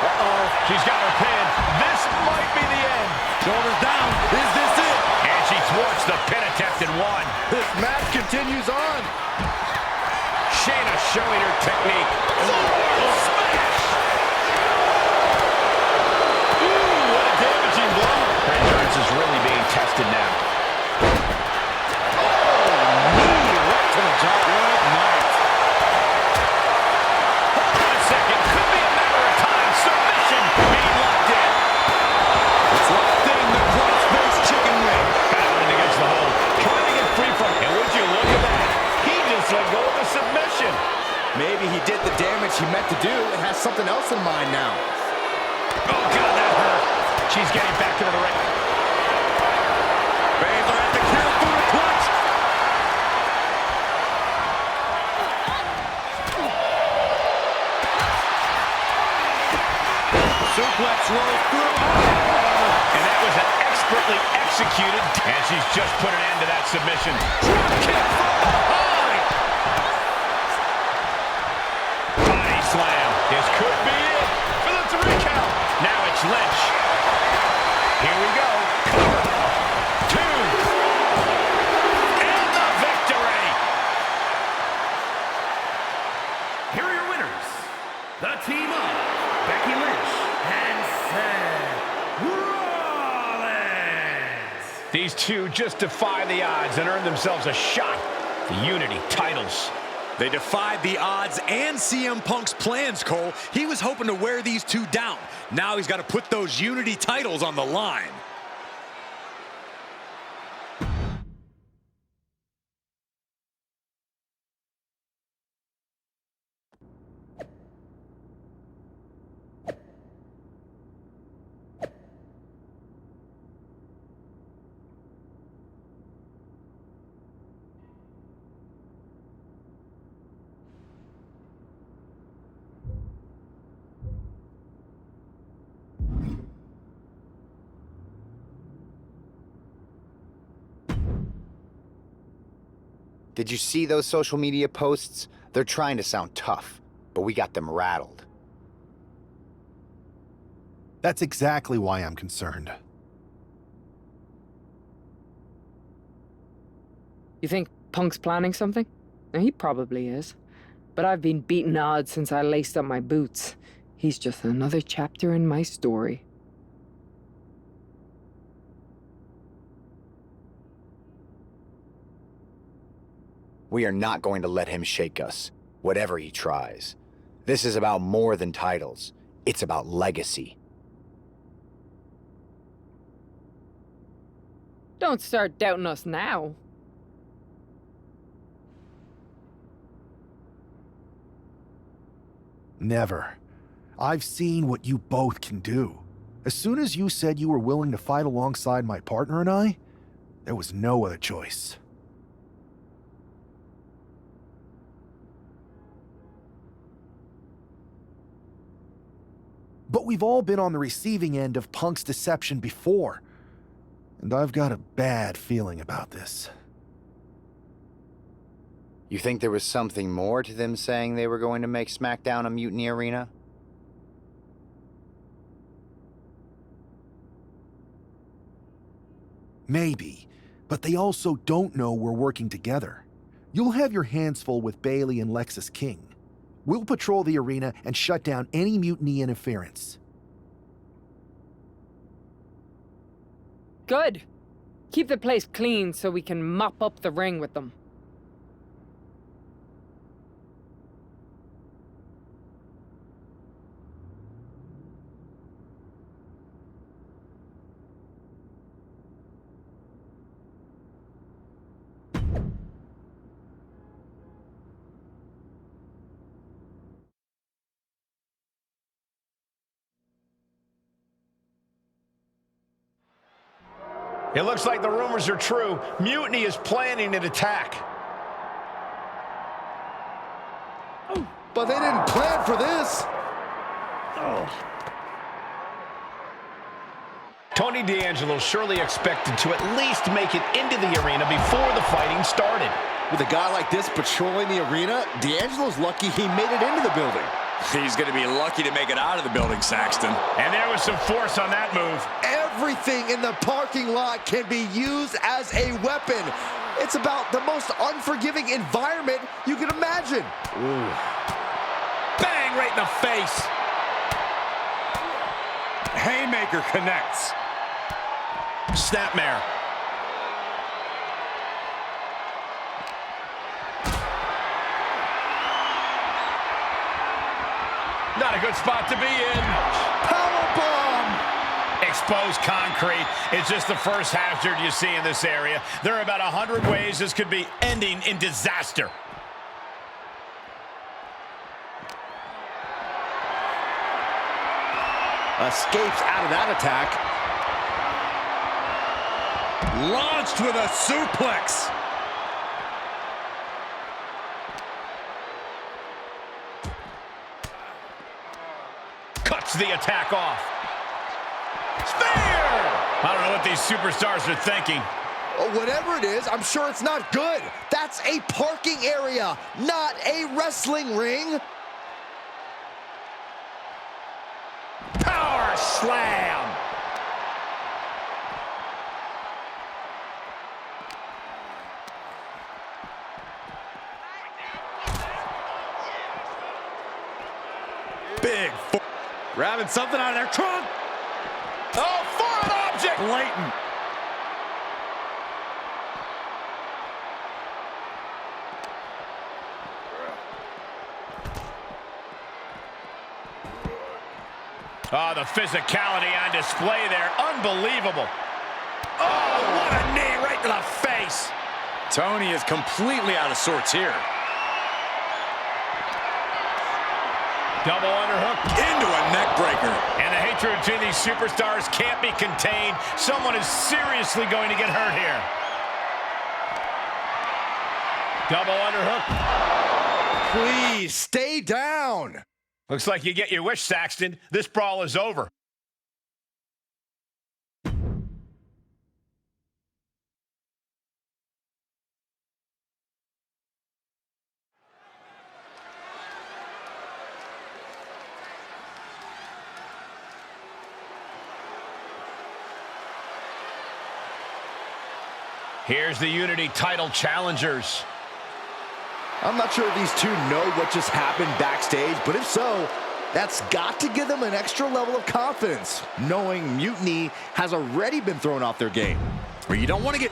Speaker 4: Uh-oh. She's got her pin. This might be the end.
Speaker 5: Shoulders down. Is this it?
Speaker 4: And she thwarts the pin attempt and won.
Speaker 6: This match continues on.
Speaker 4: Shayna showing her technique. Smash! Ooh, what a damaging blow. Her endurance is really being tested now.
Speaker 6: Knee right to the jaw. Good night.
Speaker 4: Hold on a second. Could be a matter of time. Submission being locked in.
Speaker 6: It's locked in. The cross-face chicken wing.
Speaker 4: Battling against the hold. Trying to get free from it. And would you look at that? He just let go of the submission.
Speaker 6: Maybe he did the damage he meant to do and has something else in mind now.
Speaker 4: Oh, God, that hurt. She's getting back into the ring.
Speaker 5: Baszler at the count for the clutch. Suplex rolls through.
Speaker 4: And that was expertly executed. And she's just put an end to that submission.
Speaker 5: Drop kick from behind.
Speaker 4: Body slam. This could be it for the 3 count. Now it's Lynch. Here we go. Cover. 2. And the victory.
Speaker 8: Here are your winners. The team of Becky Lynch and Seth Rollins.
Speaker 4: These two just defy the odds and earn themselves a shot at the Unity titles.
Speaker 5: They defied the odds and CM Punk's plans, Cole. He was hoping to wear these two down. Now he's got to put those Unity titles on the line.
Speaker 1: Did you see those social media posts? They're trying to sound tough, but we got them rattled.
Speaker 2: That's exactly why I'm concerned.
Speaker 12: You think Punk's planning something? He probably is. But I've been beating odds since I laced up my boots. He's just another chapter in my story.
Speaker 1: We are not going to let him shake us, whatever he tries. This is about more than titles. It's about legacy.
Speaker 12: Don't start doubting us now.
Speaker 2: Never. I've seen what you both can do. As soon as you said you were willing to fight alongside my partner and I, there was no other choice. But we've all been on the receiving end of Punk's deception before, and I've got a bad feeling about this.
Speaker 1: You think there was something more to them saying they were going to make SmackDown a Mutiny Arena?
Speaker 2: Maybe, but they also don't know we're working together. You'll have your hands full with Bayley and Lexis King. We'll patrol the arena and shut down any mutiny interference.
Speaker 12: Good. Keep the place clean so we can mop up the ring with them.
Speaker 4: It looks like the rumors are true. Mutiny is planning an attack.
Speaker 6: But they didn't plan for this.
Speaker 4: Tony D'Angelo surely expected to at least make it into the arena before the fighting started.
Speaker 6: With a guy like this patrolling the arena, D'Angelo's lucky he made it into the building.
Speaker 5: He's going to be lucky to make it out of the building, Saxton.
Speaker 4: And there was some force on that move.
Speaker 6: Everything in the parking lot can be used as a weapon. It's about the most unforgiving environment you can imagine.
Speaker 5: Ooh. Bang right in the face. Haymaker connects.
Speaker 4: Snapmare. Not a good spot to be in.
Speaker 6: Powerbomb!
Speaker 4: Exposed concrete is just the first hazard you see in this area. There are about 100 ways this could be ending in disaster.
Speaker 6: Escapes out of that attack.
Speaker 5: Launched with a suplex.
Speaker 4: Cuts the attack off. Spear! I don't know what these superstars are thinking.
Speaker 6: Whatever it is, I'm sure it's not good. That's a parking area, not a wrestling ring.
Speaker 4: Power slam!
Speaker 5: Big. Grabbing something out of their trunk.
Speaker 4: Oh, foreign object!
Speaker 5: Blatant.
Speaker 4: Oh, the physicality on display there. Unbelievable. Oh, what a knee right to the face.
Speaker 5: Tony is completely out of sorts here.
Speaker 4: Double underhook.
Speaker 5: Into a neck breaker.
Speaker 4: And the hatred between these superstars can't be contained. Someone is seriously going to get hurt here. Double underhook.
Speaker 6: Please, stay down.
Speaker 4: Looks like you get your wish, Saxton. This brawl is over. Here's the Unity title challengers.
Speaker 6: I'm not sure if these two know what just happened backstage, but if so, that's got to give them an extra level of confidence, knowing Mutiny has already been thrown off their game.
Speaker 5: Well, you don't want to get...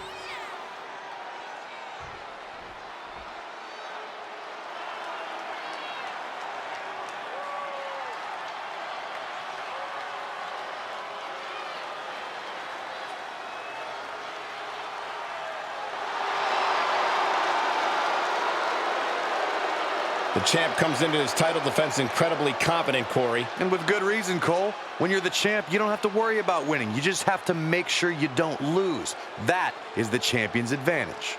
Speaker 4: The champ comes into his title defense incredibly confident, Corey.
Speaker 6: And with good reason, Cole. When you're the champ, you don't have to worry about winning. You just have to make sure you don't lose. That is the champion's advantage.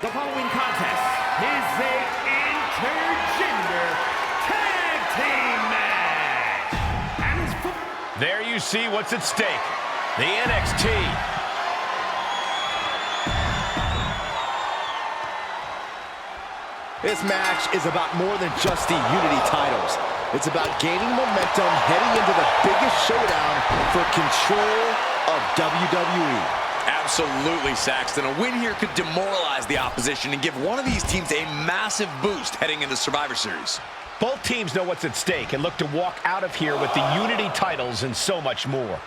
Speaker 8: The following contest is a
Speaker 4: you see what's at stake. The NXT
Speaker 6: This match is about more than just the Unity titles. It's about gaining momentum heading into the biggest showdown for control of WWE.
Speaker 5: Absolutely, Saxton. A win here could demoralize the opposition and give one of these teams a massive boost heading into Survivor Series.
Speaker 4: Both teams know what's at stake and look to walk out of here with the Unity titles and so much more.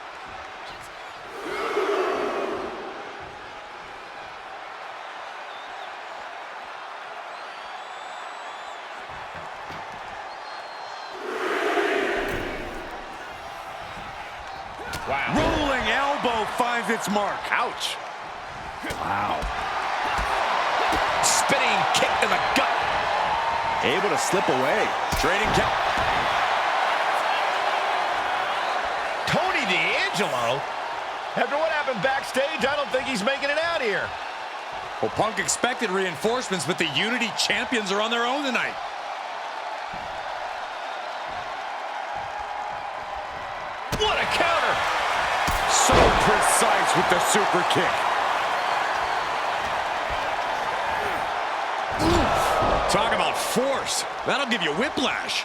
Speaker 5: Wow. Rolling elbow finds its mark.
Speaker 4: Ouch.
Speaker 5: Wow. Spinning kick to the gut.
Speaker 6: Able to slip away.
Speaker 5: Trading count.
Speaker 4: Tony D'Angelo? After what happened backstage, I don't think he's making it out here.
Speaker 5: Well, Punk expected reinforcements, but the Unity champions are on their own tonight.
Speaker 4: What a counter!
Speaker 5: So precise with the super kick. Oof. Talk about force. That'll give you whiplash.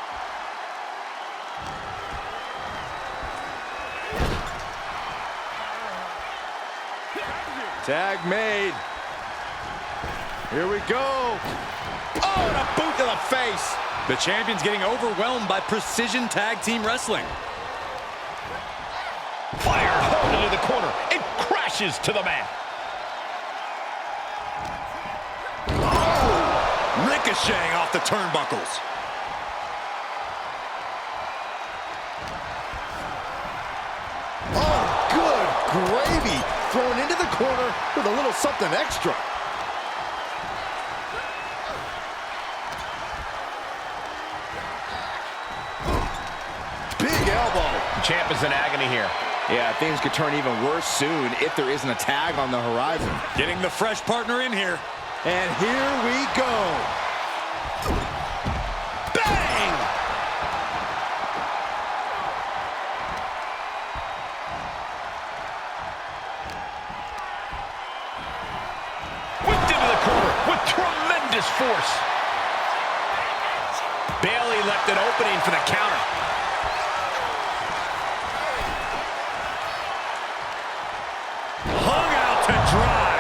Speaker 6: Tag made. Here we go.
Speaker 5: Oh, and a boot to the face. The champion's getting overwhelmed by precision tag team wrestling.
Speaker 4: Fired hard into the corner. It crashes to the mat.
Speaker 5: Oh, ricocheting off the turnbuckles.
Speaker 6: Oh, good gravy. Thrown into the corner with a little something extra. Big elbow.
Speaker 4: The champ is in agony here.
Speaker 6: Yeah, things could turn even worse soon if there isn't a tag on the horizon.
Speaker 5: Getting the fresh partner in here.
Speaker 6: And here we go.
Speaker 5: Bang!
Speaker 4: Whipped into the corner with tremendous force. Bayley left an opening for the counter.
Speaker 5: Hung out to dry.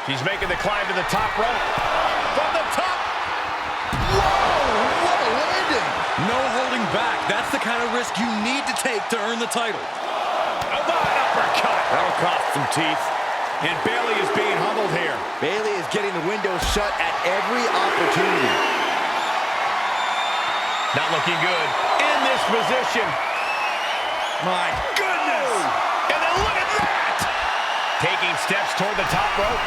Speaker 4: She's making the climb to the top rope. From the top.
Speaker 6: Whoa, what a landing.
Speaker 5: No holding back. That's the kind of risk you need to take to earn the title.
Speaker 4: An uppercut.
Speaker 5: That'll cost some teeth.
Speaker 4: And Bayley is being humbled here.
Speaker 6: Bayley is getting the window shut at every opportunity.
Speaker 4: Not looking good in this position.
Speaker 5: My goodness!
Speaker 4: And then look at that! Taking steps toward the top rope.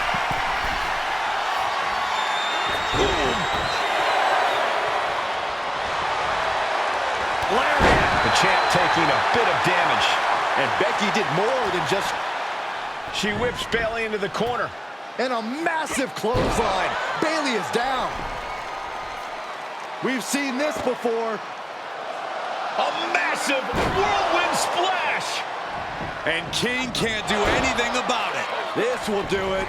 Speaker 5: Lariat!
Speaker 4: The champ taking a bit of damage.
Speaker 6: And Becky did more than just...
Speaker 4: She whips Bayley into the corner.
Speaker 6: And a massive clothesline. Bayley is down. We've seen this before.
Speaker 4: A massive whirlwind splash.
Speaker 5: And King can't do anything about it.
Speaker 6: This will do it.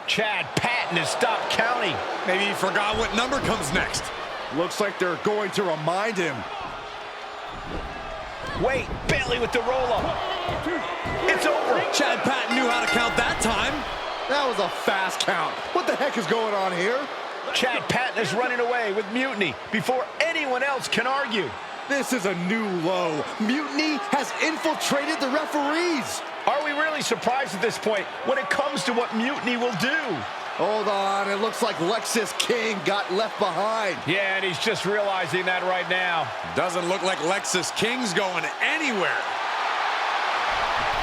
Speaker 4: Chad Patton has stopped counting.
Speaker 5: Maybe he forgot what number comes next.
Speaker 6: Looks like they're going to remind him.
Speaker 4: Wait, Bayley with the roll-up. It's over.
Speaker 5: Chad Patton knew how to count that time.
Speaker 6: That was a fast count. What the heck is going on here?
Speaker 4: Chad Patton is running away with Mutiny before anyone else can argue.
Speaker 6: This is a new low. Mutiny has infiltrated the referees.
Speaker 4: Are we really surprised at this point when it comes to what Mutiny will do?
Speaker 6: Hold on, it looks like Lexis King got left behind.
Speaker 4: Yeah, and he's just realizing that right now.
Speaker 5: Doesn't look like Lexis King's going anywhere.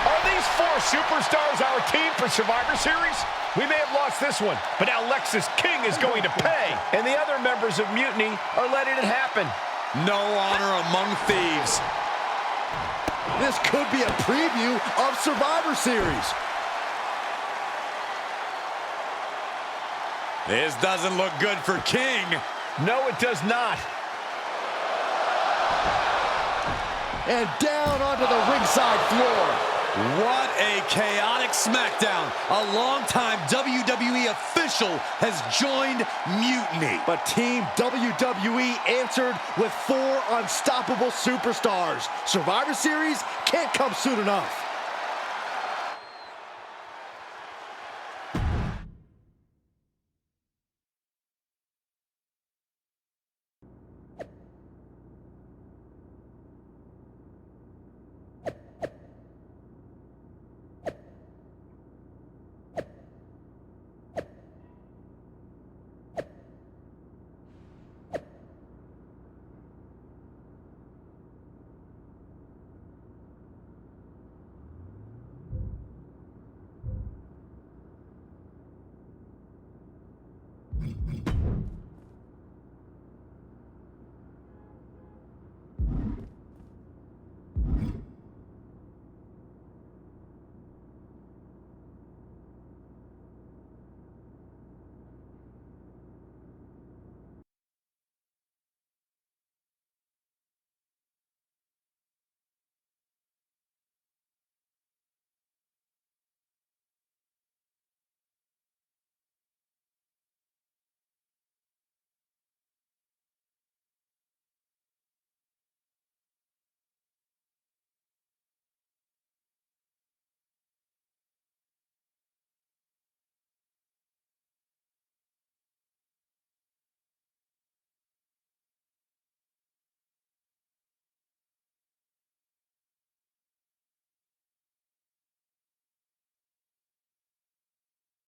Speaker 4: Are these four superstars our team for Survivor Series? We may have lost this one, but now Lexis King is going to pay. And the other members of Mutiny are letting it happen.
Speaker 5: No honor among thieves.
Speaker 6: This could be a preview of Survivor Series.
Speaker 5: This doesn't look good for King.
Speaker 4: No, it does not.
Speaker 6: and down onto the ringside floor.
Speaker 5: What a chaotic SmackDown. A longtime WWE official has joined Mutiny.
Speaker 6: But Team WWE answered with 4 unstoppable superstars. Survivor Series can't come soon enough.